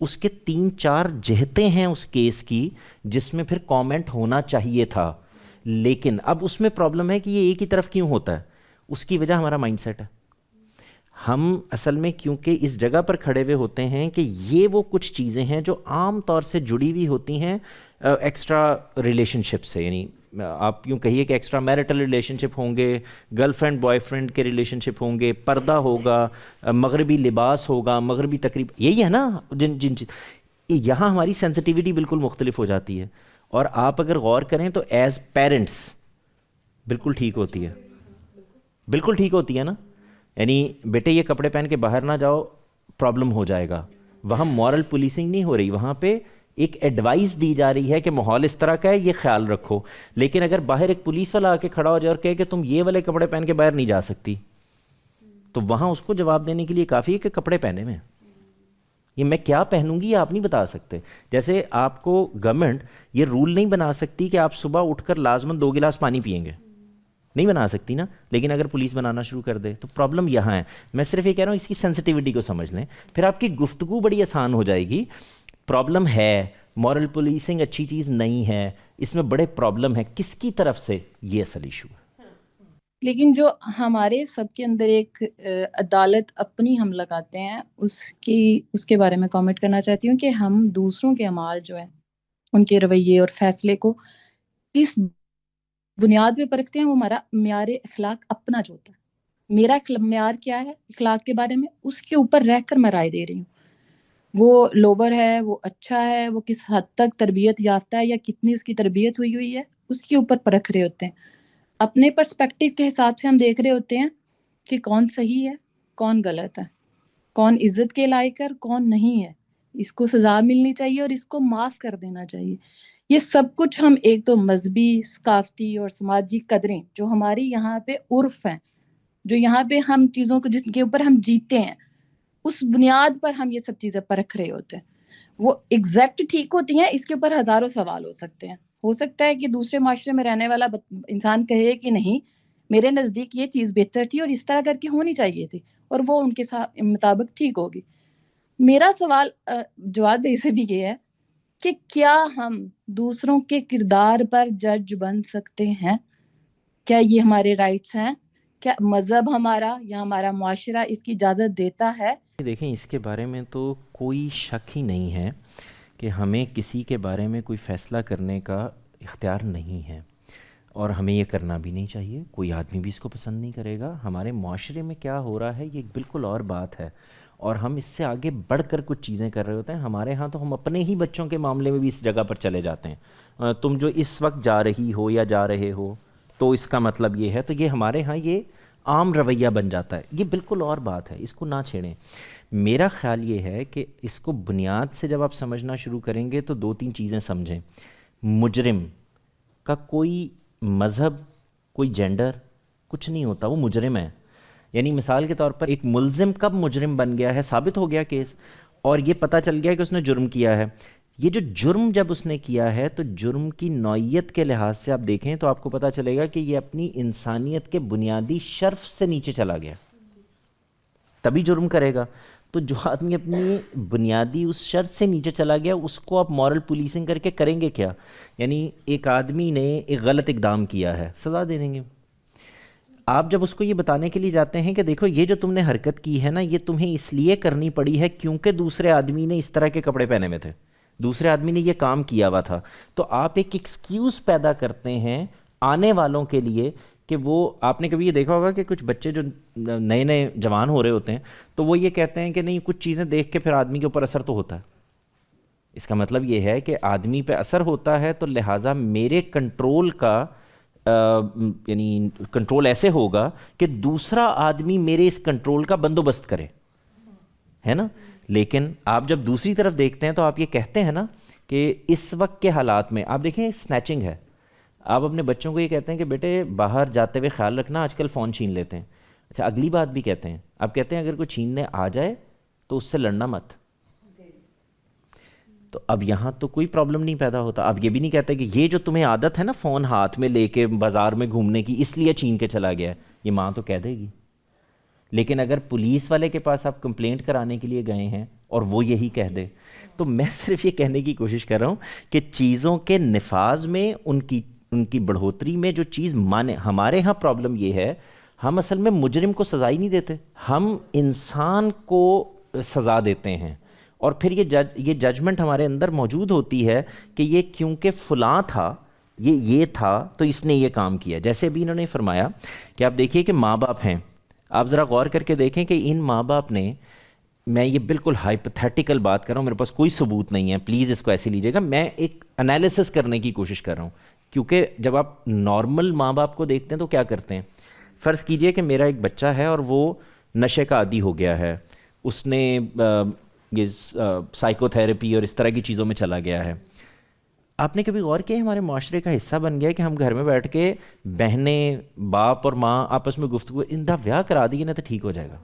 اس کے 3-4 جہتیں ہیں اس کیس کی جس میں پھر کامنٹ ہونا چاہیے تھا. لیکن اب اس میں پرابلم ہے کہ یہ ایک ہی طرف کیوں ہوتا ہے. اس کی وجہ ہمارا مائنڈ سیٹ ہے. ہم اصل میں کیونکہ اس جگہ پر کھڑے ہوئے ہوتے ہیں کہ یہ وہ کچھ چیزیں ہیں جو عام طور سے جڑی ہوئی ہوتی ہیں ایکسٹرا ریلیشن شپ سے. یعنی آپ یوں کہیے کہ ایکسٹرا میرٹل ریلیشن شپ ہوں گے، گرل فرینڈ بوائے فرینڈ کے ریلیشن شپ ہوں گے، پردہ ہوگا، مغربی لباس ہوگا، مغربی تقریب، یہی ہے نا جن یہاں ہماری سینسٹیوٹی بالکل مختلف ہو جاتی ہے. اور آپ اگر غور کریں تو ایز پیرنٹس بالکل ٹھیک ہوتی ہے، بالکل ٹھیک ہوتی ہے نا. یعنی بیٹے یہ کپڑے پہن کے باہر نہ جاؤ، پرابلم ہو جائے گا. وہاں مورل پولیسنگ نہیں ہو رہی، وہاں پہ ایک ایڈوائس دی جا رہی ہے کہ ماحول اس طرح کا ہے، یہ خیال رکھو. لیکن اگر باہر ایک پولیس والا آ کے کھڑا ہو جائے اور کہے کہ تم یہ والے کپڑے پہن کے باہر نہیں جا سکتی، تو وہاں اس کو جواب دینے کے لیے کافی ہے کہ کپڑے پہنے میں، یہ میں کیا پہنوں گی آپ نہیں بتا سکتے. جیسے آپ کو گورنمنٹ یہ رول نہیں بنا سکتی کہ آپ صبح اٹھ کر لازماً 2 گلاس پانی پئیں گے، نہیں بنا سکتی نا. لیکن اگر پولیس بنانا شروع کر دے تو پرابلم یہاں ہے. میں صرف یہ کہہ رہا ہوں اس کی سینسٹیوٹی کو سمجھ لیں، پھر آپ کی گفتگو بڑی آسان ہو جائے گی. پرابلم ہے، مورل پولیسنگ اچھی چیز نہیں ہے، اس میں بڑے پرابلم ہے. کس کی طرف سے یہ اصل ایشو ہے. لیکن جو ہمارے سب کے اندر ایک عدالت اپنی ہم لگاتے ہیں، اس کے بارے میں کامنٹ کرنا چاہتی ہوں کہ ہم دوسروں کے اعمال جو ہیں، ان کے رویے اور فیصلے کو کس بنیاد پہ پرکھتے ہیں. وہ ہمارا معیار اخلاق اپنا جو ہوتا ہے، میرا معیار کیا ہے اخلاق کے بارے میں، اس کے اوپر رہ کر میں رائے دے رہی ہوں. وہ لوور ہے، وہ اچھا ہے، وہ کس حد تک تربیت یافتہ ہے یا کتنی اس کی تربیت ہوئی ہے، اس کے اوپر پرکھ رہے ہوتے ہیں. اپنے پرسپیکٹیو کے حساب سے ہم دیکھ رہے ہوتے ہیں کہ کون صحیح ہے، کون غلط ہے، کون عزت کے لائق ہے اور کون نہیں ہے، اس کو سزا ملنی چاہیے اور اس کو معاف کر دینا چاہیے. یہ سب کچھ ہم ایک تو مذہبی، ثقافتی اور سماجی قدریں جو ہماری یہاں پہ عرف ہیں، جو یہاں پہ ہم چیزوں کو جس کے اوپر ہم جیتے ہیں، اس بنیاد پر ہم یہ سب چیزیں پرکھ رہے ہوتے ہیں. وہ ایگزیکٹ ٹھیک ہوتی ہیں، اس کے اوپر ہزاروں سوال ہو سکتے ہیں. ہو سکتا ہے کہ دوسرے معاشرے میں رہنے والا انسان کہے کہ نہیں، میرے نزدیک یہ چیز بہتر تھی اور اس طرح کر کے ہونی چاہیے تھی، اور وہ ان کے مطابق ٹھیک ہوگی. میرا سوال جواد بھائی سے بھی یہ ہے کہ کیا ہم دوسروں کے کردار پر جج بن سکتے ہیں؟ کیا یہ ہمارے رائٹس ہیں؟ کیا مذہب ہمارا یا ہمارا معاشرہ اس کی اجازت دیتا ہے؟ دیکھیں، اس کے بارے میں تو کوئی شک ہی نہیں ہے کہ ہمیں کسی کے بارے میں کوئی فیصلہ کرنے کا اختیار نہیں ہے، اور ہمیں یہ کرنا بھی نہیں چاہیے. کوئی آدمی بھی اس کو پسند نہیں کرے گا. ہمارے معاشرے میں کیا ہو رہا ہے یہ ایک بالکل اور بات ہے، اور ہم اس سے آگے بڑھ کر کچھ چیزیں کر رہے ہوتے ہیں. ہمارے ہاں تو ہم اپنے ہی بچوں کے معاملے میں بھی اس جگہ پر چلے جاتے ہیں. تم جو اس وقت جا رہی ہو یا جا رہے ہو تو اس کا مطلب یہ ہے، تو یہ ہمارے ہاں یہ عام رویہ بن جاتا ہے. یہ بالکل اور بات ہے، اس کو نہ چھیڑیں. میرا خیال یہ ہے کہ اس کو بنیاد سے جب آپ سمجھنا شروع کریں گے تو 2-3 چیزیں سمجھیں. مجرم کا کوئی مذہب، کوئی جینڈر کچھ نہیں ہوتا، وہ مجرم ہے. یعنی مثال کے طور پر ایک ملزم کب مجرم بن گیا ہے؟ ثابت ہو گیا کیس اور یہ پتہ چل گیا کہ اس نے جرم کیا ہے. یہ جو جرم جب اس نے کیا ہے تو جرم کی نوعیت کے لحاظ سے آپ دیکھیں تو آپ کو پتہ چلے گا کہ یہ اپنی انسانیت کے بنیادی شرف سے نیچے چلا گیا، تبھی جرم کرے گا. تو جو آدمی اپنی بنیادی اس شرط سے نیچے چلا گیا، اس کو آپ مورل پولیسنگ کر کے کریں گے کیا؟ یعنی ایک آدمی نے ایک غلط اقدام کیا ہے، سزا دے دیں گے. آپ جب اس کو یہ بتانے کے لیے جاتے ہیں کہ دیکھو یہ جو تم نے حرکت کی ہے نا، یہ تمہیں اس لیے کرنی پڑی ہے کیونکہ دوسرے آدمی نے اس طرح کے کپڑے پہنے ہوئے تھے، دوسرے آدمی نے یہ کام کیا ہوا تھا، تو آپ ایک ایکسکیوز پیدا کرتے ہیں آنے والوں کے لیے کہ وہ، آپ نے کبھی یہ دیکھا ہوگا کہ کچھ بچے جو نئے نئے جوان ہو رہے ہوتے ہیں تو وہ یہ کہتے ہیں کہ نہیں، کچھ چیزیں دیکھ کے پھر آدمی کے اوپر اثر تو ہوتا ہے. اس کا مطلب یہ ہے کہ آدمی پہ اثر ہوتا ہے، تو لہٰذا میرے کنٹرول کا یعنی کنٹرول ایسے ہوگا کہ دوسرا آدمی میرے اس کنٹرول کا بندوبست کرے، ہے نا. لیکن آپ جب دوسری طرف دیکھتے ہیں تو آپ یہ کہتے ہیں نا کہ اس وقت کے حالات میں آپ دیکھیں سنیچنگ ہے، آپ اپنے بچوں کو یہ کہتے ہیں کہ بیٹے باہر جاتے ہوئے خیال رکھنا، آج کل فون چھین لیتے ہیں. اچھا، اگلی بات بھی کہتے ہیں، آپ کہتے ہیں اگر کوئی چھیننے آ جائے تو اس سے لڑنا مت. تو اب یہاں تو کوئی پرابلم نہیں پیدا ہوتا. آپ یہ بھی نہیں کہتے کہ یہ جو تمہیں عادت ہے نا فون ہاتھ میں لے کے بازار میں گھومنے کی، اس لیے چھین کے چلا گیا ہے، یہ ماں تو کہہ دے گی. لیکن اگر پولیس والے کے پاس آپ کمپلینٹ کرانے کے لیے گئے ہیں اور وہ یہی کہہ دے، تو میں صرف یہ کہنے کی کوشش کر رہا ہوں کہ چیزوں کے نفاذ میں ان کی بڑھوتری میں جو چیز مانے. ہمارے ہاں پرابلم یہ ہے، ہم اصل میں مجرم کو سزا ہی نہیں دیتے، ہم انسان کو سزا دیتے ہیں، اور پھر یہ ججمنٹ ہمارے اندر موجود ہوتی ہے کہ یہ کیونکہ فلاں تھا، یہ تھا تو اس نے یہ کام کیا. جیسے ابھی انہوں نے فرمایا کہ آپ دیکھیے کہ ماں باپ ہیں، آپ ذرا غور کر کے دیکھیں کہ ان ماں باپ نے، میں یہ بالکل ہائپوتھیٹیکل بات کر رہا ہوں، میرے پاس کوئی ثبوت نہیں ہے، پلیز اس کو ایسے لیجیے گا، میں ایک انالیسس کرنے کی کوشش کر رہا ہوں. کیونکہ جب آپ نارمل ماں باپ کو دیکھتے ہیں تو کیا کرتے ہیں؟ فرض کیجئے کہ میرا ایک بچہ ہے اور وہ نشے کا عادی ہو گیا ہے، اس نے یہ سائیکو تھیراپی اور اس طرح کی چیزوں میں چلا گیا ہے. آپ نے کبھی غور کیا ہمارے معاشرے کا حصہ بن گیا کہ ہم گھر میں بیٹھ کے بہنیں، باپ اور ماں آپس میں گفتگو، ان دا بیاہ کرا دیے نا تو ٹھیک ہو جائے گا.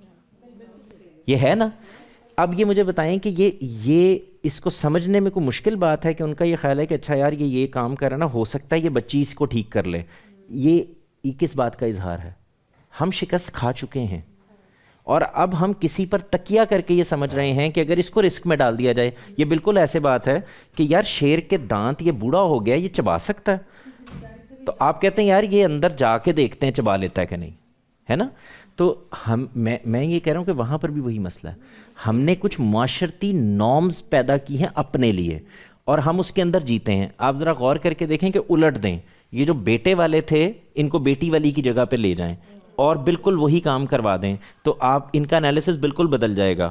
یہ ہے نا. اب یہ مجھے بتائیں کہ یہ اس کو سمجھنے میں کوئی مشکل بات ہے کہ ان کا یہ خیال ہے کہ اچھا یار یہ کام کر رہا نا، ہو سکتا ہے یہ بچی اس کو ٹھیک کر لے. یہ کس بات کا اظہار ہے؟ ہم شکست کھا چکے ہیں، اور اب ہم کسی پر تکیہ کر کے یہ سمجھ رہے ہیں کہ اگر اس کو رسک میں ڈال دیا جائے. یہ بالکل ایسے بات ہے کہ یار شیر کے دانت، یہ بوڑھا ہو گیا، یہ چبا سکتا ہے، تو آپ کہتے ہیں یار یہ اندر جا کے دیکھتے ہیں چبا لیتا ہے کہ نہیں، ہے نا. تو میں یہ کہہ رہا ہوں کہ وہاں پر بھی وہی مسئلہ ہے. ہم نے کچھ معاشرتی نارمز پیدا کی ہیں اپنے لیے اور ہم اس کے اندر جیتے ہیں. آپ ذرا غور کر کے دیکھیں کہ الٹ دیں، یہ جو بیٹے والے تھے ان کو بیٹی والی کی جگہ پہ لے جائیں اور بالکل وہی کام کروا دیں، تو آپ ان کا انالیسس بالکل بدل جائے گا.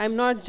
I'm not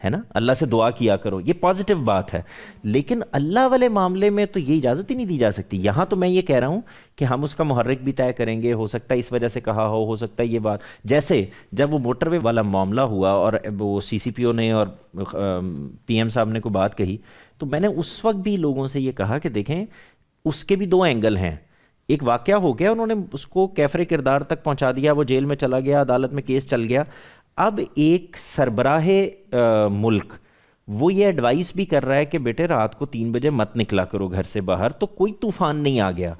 ہے نا, اللہ سے دعا کیا کرو, یہ پازیٹیو بات ہے. لیکن اللہ والے معاملے میں تو یہ اجازت ہی نہیں دی جا سکتی. یہاں تو میں یہ کہہ رہا ہوں کہ ہم اس کا محرک بھی طے کریں گے, ہو سکتا ہے اس وجہ سے کہا ہو سکتا ہے یہ بات. جیسے جب وہ موٹر وے والا معاملہ ہوا اور وہ سی سی پی او نے اور پی ایم صاحب نے کوئی بات کہی, تو میں نے اس وقت بھی لوگوں سے یہ کہا کہ دیکھیں اس کے بھی 2 اینگل ہیں. ایک واقعہ ہو گیا, انہوں نے اس کو کیفر کردار تک پہنچا دیا, وہ جیل میں چلا گیا, عدالت میں کیس چل گیا. اب ایک سربراہ ملک وہ یہ ایڈوائس بھی کر رہا ہے کہ بیٹے رات کو 3 بجے مت نکلا کرو گھر سے باہر, تو کوئی طوفان نہیں آ گیا.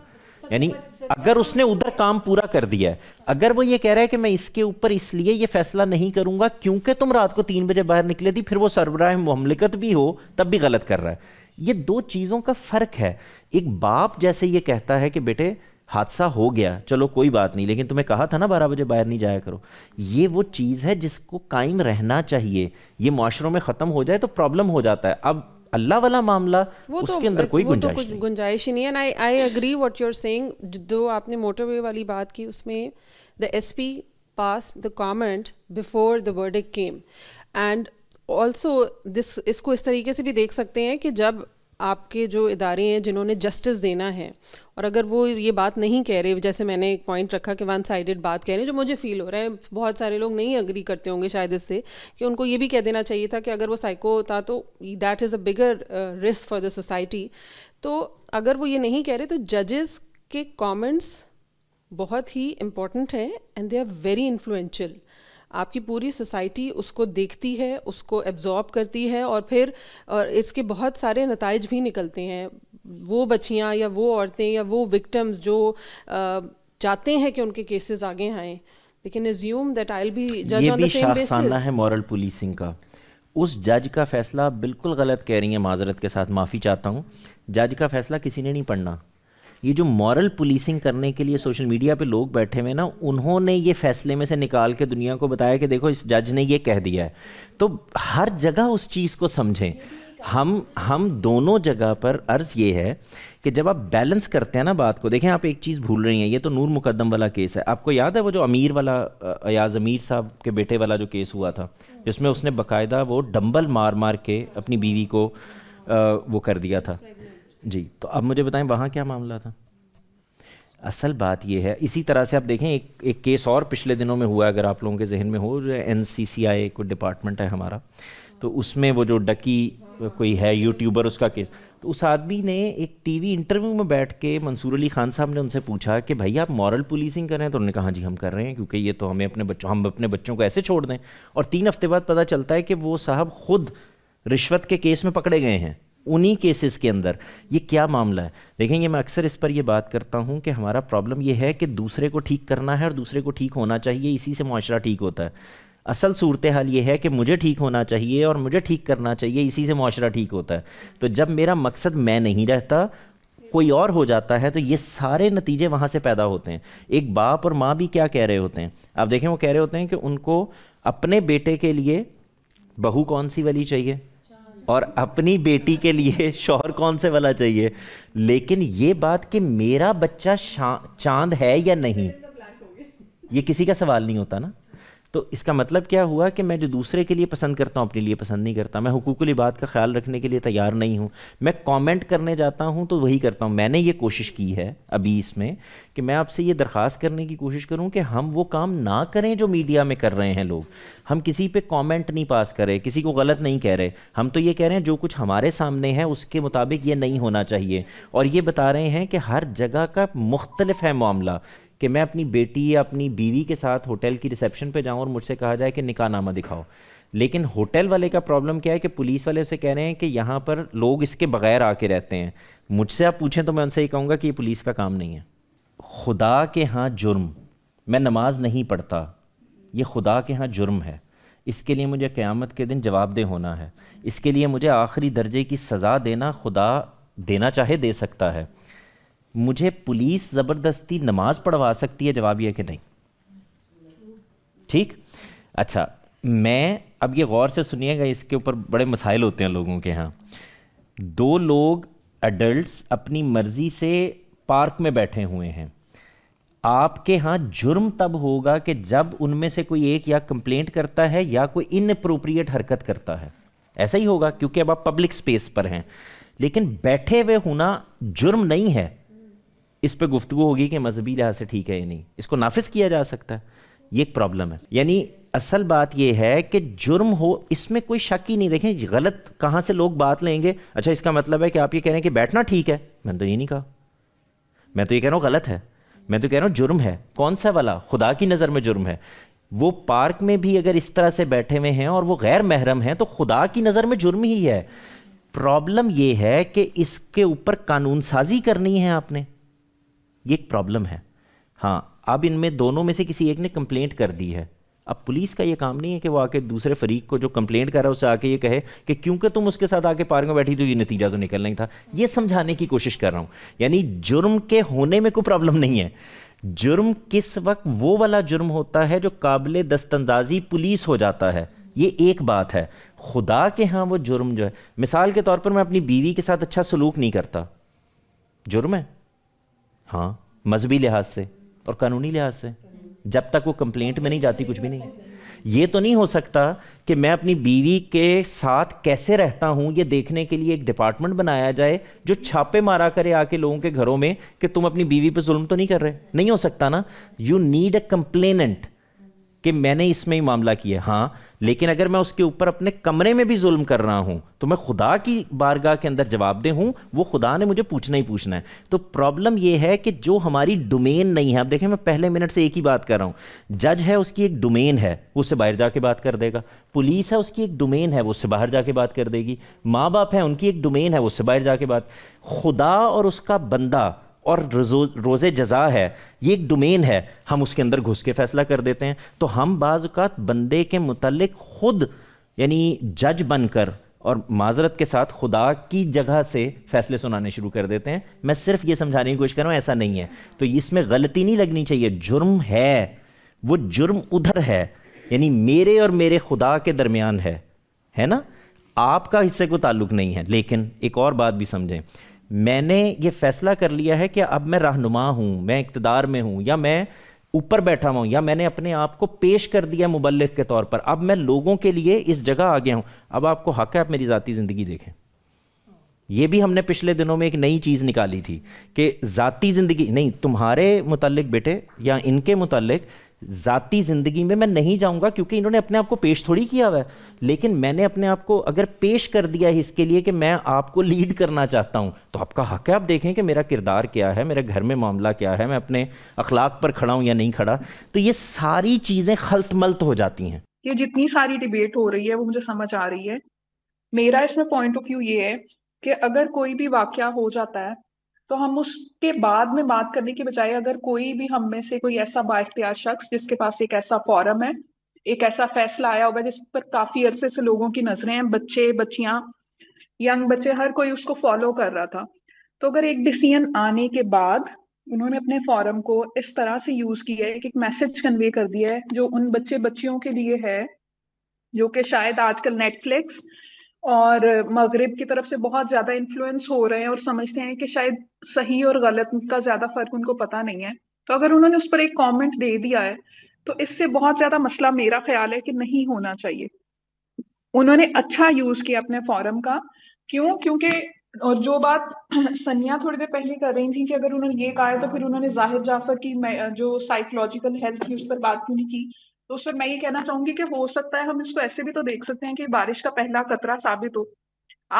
یعنی اگر اس نے ادھر کام پورا کر دیا ہے, اگر وہ یہ کہہ رہا ہے کہ میں اس کے اوپر اس لیے یہ فیصلہ نہیں کروں گا کیونکہ تم رات کو 3 بجے باہر نکلے تھی, پھر وہ سربراہ مملکت بھی ہو تب بھی غلط کر رہا ہے. یہ 2 چیزوں کا فرق ہے. ایک باپ جیسے یہ کہتا ہے کہ بیٹے حادثہ ہو گیا چلو کوئی بات نہیں, لیکن تمہیں کہا تھا نا 12 بجے باہر نہیں جایا کرو. یہ وہ چیز ہے جس کو قائم رہنا چاہیے. یہ معاشروں میں ختم ہو جائے تو پرابلم ہو جاتا ہے. اب اللہ والا معاملہ اس کے اندر کوئی گنجائش ہی نہیں ہے. I agree what you are saying. جو آپ نے موٹر وے والی بات کی اس میں the S P pass the comment before the verdict came, and also this اس کو اس طریقے سے بھی دیکھ سکتے ہیں کہ جب آپ کے جو ادارے ہیں جنہوں نے جسٹس دینا ہے, اور اگر وہ یہ بات نہیں کہہ رہے, جیسے میں نے ایک پوائنٹ رکھا کہ 1 سائڈڈ بات کہہ رہے ہیں, جو مجھے فیل ہو رہا ہے بہت سارے لوگ نہیں اگری کرتے ہوں گے شاید اس سے, کہ ان کو یہ بھی کہہ دینا چاہیے تھا کہ اگر وہ سائیکو ہوتا تو that is a bigger risk for the society. تو اگر وہ یہ نہیں کہہ رہے تو ججز کے کامنٹس بہت ہی امپورٹنٹ ہیں, and they are very influential. آپ کی پوری سوسائٹی اس کو دیکھتی ہے, اس کو ایبزارب کرتی ہے, اور پھر اس کے بہت سارے نتائج بھی نکلتے ہیں. وہ بچیاں یا وہ عورتیں یا وہ وکٹمز جو چاہتے ہیں کہ ان کے کیسز آگے آئیں, لیکن assume that I'll be judged on the same basis. یہ بھی شاخسانہ ہے مورل پولیسنگ کا. اس جج کا فیصلہ بالکل غلط کہہ رہی ہیں, معذرت کے ساتھ معافی چاہتا ہوں, جج کا فیصلہ کسی نے نہیں پڑھنا. یہ جو مورل پولیسنگ کرنے کے لیے سوشل میڈیا پہ لوگ بیٹھے ہوئے نا, انہوں نے یہ فیصلے میں سے نکال کے دنیا کو بتایا کہ دیکھو اس جج نے یہ کہہ دیا ہے. تو ہر جگہ اس چیز کو سمجھیں. ہم دونوں جگہ پر عرض یہ ہے کہ جب آپ بیلنس کرتے ہیں نا بات کو, دیکھیں آپ ایک چیز بھول رہی ہیں, یہ تو نور مقدم والا کیس ہے. آپ کو یاد ہے وہ جو امیر والا, ایاز امیر صاحب کے بیٹے والا جو کیس ہوا تھا, جس میں اس نے باقاعدہ وہ ڈمبل مار مار کے اپنی بیوی کو وہ کر دیا تھا جی. تو اب مجھے بتائیں وہاں کیا معاملہ تھا. اصل بات یہ ہے, اسی طرح سے آپ دیکھیں ایک کیس اور پچھلے دنوں میں ہوا, اگر آپ لوگوں کے ذہن میں ہو, NCCI کوئی ڈپارٹمنٹ ہے ہمارا, تو اس میں وہ جو ڈکی کوئی ہے یوٹیوبر, اس کا کیس. تو اس آدمی نے ایک ٹی وی انٹرویو میں بیٹھ کے منصور علی خان صاحب نے ان سے پوچھا کہ بھائی آپ مورل پولیسنگ کر رہے ہیں, تو انہوں نے کہا جی ہم کر رہے ہیں, کیونکہ یہ تو ہم اپنے بچوں کو ایسے چھوڑ دیں. اور 3 ہفتے بعد پتہ چلتا ہے کہ وہ صاحب خود رشوت کے کیس میں پکڑے گئے ہیں, انہی کیسز کے اندر. یہ کیا معاملہ ہے؟ دیکھیں یہ میں اکثر اس پر یہ بات کرتا ہوں کہ ہمارا پرابلم یہ ہے کہ دوسرے کو ٹھیک کرنا ہے اور دوسرے کو ٹھیک ہونا چاہیے, اسی سے معاشرہ ٹھیک ہوتا ہے. اصل صورتحال یہ ہے کہ مجھے ٹھیک ہونا چاہیے اور مجھے ٹھیک کرنا چاہیے, اسی سے معاشرہ ٹھیک ہوتا ہے. تو جب میرا مقصد میں نہیں رہتا, کوئی اور ہو جاتا ہے, تو یہ سارے نتیجے وہاں سے پیدا ہوتے ہیں. ایک باپ اور ماں بھی کیا کہہ رہے ہوتے ہیں, آپ دیکھیں وہ کہہ رہے ہوتے ہیں کہ ان کو اپنے بیٹے کے لیے بہو کون سی والی چاہیے اور اپنی بیٹی کے لیے شوہر کون سے والا چاہیے, لیکن یہ بات کہ میرا بچہ چاند ہے یا نہیں, یہ کسی کا سوال نہیں ہوتا نا. تو اس کا مطلب کیا ہوا کہ میں جو دوسرے کے لیے پسند کرتا ہوں اپنے لیے پسند نہیں کرتا. میں حقوق العباد کا خیال رکھنے کے لیے تیار نہیں ہوں. میں کامنٹ کرنے جاتا ہوں تو وہی کرتا ہوں. میں نے یہ کوشش کی ہے ابھی اس میں کہ میں آپ سے یہ درخواست کرنے کی کوشش کروں کہ ہم وہ کام نہ کریں جو میڈیا میں کر رہے ہیں لوگ. ہم کسی پہ کامنٹ نہیں پاس کرے, کسی کو غلط نہیں کہہ رہے. ہم تو یہ کہہ رہے ہیں جو کچھ ہمارے سامنے ہے اس کے مطابق یہ نہیں ہونا چاہیے, اور یہ بتا رہے ہیں کہ ہر جگہ کا مختلف ہے معاملہ. کہ میں اپنی بیٹی یا اپنی بیوی کے ساتھ ہوٹل کی ریسیپشن پہ جاؤں اور مجھ سے کہا جائے کہ نکاح نامہ دکھاؤ, لیکن ہوٹل والے کا پرابلم کیا ہے کہ پولیس والے سے کہہ رہے ہیں کہ یہاں پر لوگ اس کے بغیر آ کے رہتے ہیں. مجھ سے آپ پوچھیں تو میں ان سے یہ کہوں گا کہ یہ پولیس کا کام نہیں ہے. خدا کے ہاں جرم, میں نماز نہیں پڑھتا, یہ خدا کے ہاں جرم ہے. اس کے لیے مجھے قیامت کے دن جواب دہ ہونا ہے. اس کے لیے مجھے آخری درجے کی سزا دینا خدا دینا چاہے دے سکتا ہے. مجھے پولیس زبردستی نماز پڑھوا سکتی ہے؟ جواب یہ کہ نہیں. ٹھیک, اچھا میں اب یہ غور سے سنیے گا, اس کے اوپر بڑے مسائل ہوتے ہیں لوگوں کے ہاں. 2 لوگ ایڈلٹس اپنی مرضی سے پارک میں بیٹھے ہوئے ہیں. آپ کے ہاں جرم تب ہوگا کہ جب ان میں سے کوئی ایک یا کمپلینٹ کرتا ہے یا کوئی ان اپروپریٹ حرکت کرتا ہے. ایسا ہی ہوگا کیونکہ اب آپ پبلک سپیس پر ہیں. لیکن بیٹھے ہوئے ہونا جرم نہیں ہے. اس پہ گفتگو ہوگی کہ مذہبی لحاظ سے ٹھیک ہے یا نہیں, اس کو نافذ کیا جا سکتا ہے, یہ ایک پرابلم ہے. یعنی اصل بات یہ ہے کہ جرم ہو اس میں کوئی شک ہی نہیں. دیکھیں غلط کہاں سے لوگ بات لیں گے, اچھا اس کا مطلب ہے کہ آپ یہ کہہ رہے ہیں کہ بیٹھنا ٹھیک ہے. میں نے تو یہ نہیں کہا, میں تو یہ کہہ رہا ہوں غلط ہے, میں تو کہہ رہا ہوں جرم ہے. کون سا والا؟ خدا کی نظر میں جرم ہے. وہ پارک میں بھی اگر اس طرح سے بیٹھے ہوئے ہیں اور وہ غیر محرم ہیں تو خدا کی نظر میں جرم ہی ہے. پرابلم یہ ہے کہ اس کے اوپر قانون سازی کرنی ہے آپ نے, یہ ایک پرابلم ہے. ہاں اب ان میں دونوں میں سے کسی ایک نے کمپلینٹ کر دی ہے. اب پولیس کا یہ کام نہیں ہے کہ وہ آ کے دوسرے فریق کو جو کمپلینٹ کر رہا ہے اسے آ کے یہ کہے کہ کیونکہ تم اس کے ساتھ آ کے پارک میں بیٹھی تو یہ نتیجہ تو نکلنا ہی تھا. یہ سمجھانے کی کوشش کر رہا ہوں. یعنی جرم کے ہونے میں کوئی پرابلم نہیں ہے. جرم کس وقت وہ والا جرم ہوتا ہے جو قابل دست اندازی پولیس ہو جاتا ہے, یہ ایک بات ہے. خدا کے ہاں وہ جرم جو ہے, مثال کے طور پر میں اپنی بیوی کے ساتھ اچھا سلوک نہیں کرتا, جرم ہے ہاں مذہبی لحاظ سے اور قانونی لحاظ سے. جب تک وہ کمپلینٹ میں نہیں جاتی کچھ بھی نہیں. یہ تو نہیں ہو سکتا کہ میں اپنی بیوی کے ساتھ کیسے رہتا ہوں یہ دیکھنے کے لیے ایک ڈپارٹمنٹ بنایا جائے جو چھاپے مارا کرے آ کے لوگوں کے گھروں میں کہ تم اپنی بیوی پہ ظلم تو نہیں کر رہے. نہیں ہو سکتا نا. یو نیڈ اے کمپلیننٹ کہ میں نے اس میں ہی معاملہ کیا. ہاں لیکن اگر میں اس کے اوپر اپنے کمرے میں بھی ظلم کر رہا ہوں تو میں خدا کی بارگاہ کے اندر جواب دہ ہوں, وہ خدا نے مجھے پوچھنا ہی پوچھنا ہے. تو پرابلم یہ ہے کہ جو ہماری ڈومین نہیں ہے. اب دیکھیں میں پہلے منٹ سے ایک ہی بات کر رہا ہوں. جج ہے اس کی ایک ڈومین ہے, وہ اس سے باہر جا کے بات کر دے گا. پولیس ہے اس کی ایک ڈومین ہے, وہ اس سے باہر جا کے بات کر دے گی. ماں باپ ہے ان کی ایک ڈومین ہے, وہ اس سے باہر جا کے بات. خدا اور اس کا بندہ اور روز جزا ہے, یہ ایک ڈومین ہے, ہم اس کے اندر گھس کے فیصلہ کر دیتے ہیں. تو ہم بعض اوقات بندے کے متعلق خود یعنی جج بن کر اور معذرت کے ساتھ خدا کی جگہ سے فیصلے سنانے شروع کر دیتے ہیں. میں صرف یہ سمجھانے کی کوشش کر رہا ہوں ایسا نہیں ہے. تو اس میں غلطی نہیں لگنی چاہیے. جرم ہے, وہ جرم ادھر ہے, یعنی میرے اور میرے خدا کے درمیان ہے نا, آپ کا اس سے کوئی تعلق نہیں ہے. لیکن ایک اور بات بھی سمجھیں, میں نے یہ فیصلہ کر لیا ہے کہ اب میں رہنما ہوں, میں اقتدار میں ہوں, یا میں اوپر بیٹھا ہوں, یا میں نے اپنے آپ کو پیش کر دیا مبلغ کے طور پر. اب میں لوگوں کے لیے اس جگہ آ گیا ہوں. اب آپ کو حق ہے آپ میری ذاتی زندگی دیکھیں. یہ بھی ہم نے پچھلے دنوں میں ایک نئی چیز نکالی تھی کہ ذاتی زندگی نہیں, تمہارے متعلق بیٹے یا ان کے متعلق ذاتی زندگی میں میں نہیں جاؤں گا کیونکہ انہوں نے اپنے آپ کو پیش تھوڑی کیا ہوا ہے. لیکن میں نے اپنے آپ کو اگر پیش کر دیا ہے اس کے لیے کہ میں آپ کو لیڈ کرنا چاہتا ہوں, تو آپ کا حق ہے آپ دیکھیں کہ میرا کردار کیا ہے, میرے گھر میں معاملہ کیا ہے, میں اپنے اخلاق پر کھڑا ہوں یا نہیں کھڑا. تو یہ ساری چیزیں خلط ملط ہو جاتی ہیں. یہ جتنی ساری ڈیبیٹ ہو رہی ہے وہ مجھے سمجھ آ رہی ہے. میرا اس میں پوائنٹ آف ویو یہ ہے کہ اگر کوئی بھی واقعہ ہو جاتا ہے تو ہم اس کے بعد میں بات کرنے کی بجائے اگر کوئی بھی ہم میں سے کوئی ایسا با اختیار شخص جس کے پاس ایک ایسا فورم ہے, ایک ایسا فیصلہ آیا ہوگا جس پر کافی عرصے سے لوگوں کی نظریں ہیں, بچے بچیاں ینگ بچے ہر کوئی اس کو فالو کر رہا تھا, تو اگر ایک ڈیسیژن آنے کے بعد انہوں نے اپنے فورم کو اس طرح سے یوز کیا ہے کہ ایک میسج کنوے کر دیا ہے جو ان بچے بچیوں کے لیے ہے, جو کہ شاید آج کل نیٹ فلکس اور مغرب کی طرف سے بہت زیادہ انفلوئنس ہو رہے ہیں اور سمجھتے ہیں کہ شاید صحیح اور غلط کا زیادہ فرق ان کو پتہ نہیں ہے. تو اگر انہوں نے اس پر ایک کامنٹ دے دیا ہے تو اس سے بہت زیادہ مسئلہ میرا خیال ہے کہ نہیں ہونا چاہیے. انہوں نے اچھا یوز کیا اپنے فورم کا. کیوں؟ کیونکہ اور جو بات سنیا تھوڑی دیر پہلے کر رہی تھی کہ اگر انہوں نے یہ کہا ہے تو پھر انہوں نے ظاہر جعفر کی جو سائیکولوجیکل ہیلتھ کی اس پر بات کیوں نہیں کی. تو اس پر میں یہ کہنا چاہوں گی کہ ہو سکتا ہے ہم اس کو ایسے بھی تو دیکھ سکتے ہیں کہ بارش کا پہلا قطرہ ثابت ہو.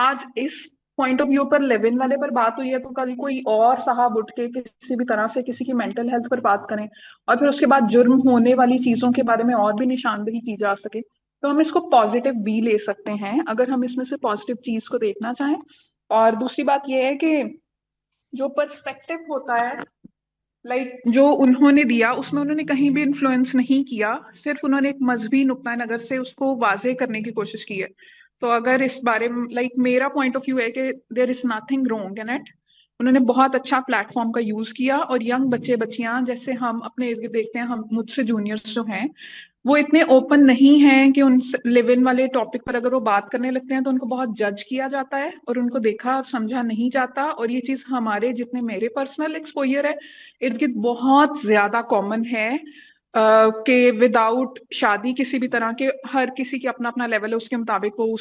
آج اس پوائنٹ آف ویو پر لیون والے پر بات ہوئی ہے تو کل کوئی اور صاحب اٹھ کے کسی بھی طرح سے کسی کی مینٹل ہیلتھ پر بات کریں اور پھر اس کے بعد جرم ہونے والی چیزوں کے بارے میں اور بھی نشاندہی کی جا سکے, تو ہم اس کو پازیٹیو بھی لے سکتے ہیں اگر ہم اس میں سے پازیٹیو چیز کو دیکھنا چاہیں. اور دوسری بات یہ ہے کہ جو پرسپیکٹو ہوتا ہے جو انہوں نے دیا اس میں انہوں نے کہیں بھی انفلوئنس نہیں کیا, صرف انہوں نے ایک مذہبی نقطۂ نظر سے اس کو واضح کرنے کی کوشش کی ہے. تو اگر اس بارے میں میرا پوائنٹ آف ویو ہے کہ there is nothing wrong in it. انہوں نے بہت اچھا پلیٹ فارم کا یوز کیا اور ینگ بچے بچیاں جیسے ہم اپنے ارد گرد دیکھتے ہیں, ہم مجھ سے جونیئرس جو ہیں وہ اتنے اوپن نہیں ہیں کہ ان لیو ان والے ٹاپک پر اگر وہ بات کرنے لگتے ہیں تو ان کو بہت جج کیا جاتا ہے اور ان کو دیکھا اور سمجھا نہیں جاتا. اور یہ چیز ہمارے جتنے میرے پرسنل ایکسپوئر ہے ارد گرد بہت زیادہ کامن ہے کہ وداؤٹ شادی کسی بھی طرح کے ہر کسی کی اپنا اپنا لیول ہے, اس کے مطابق وہ اس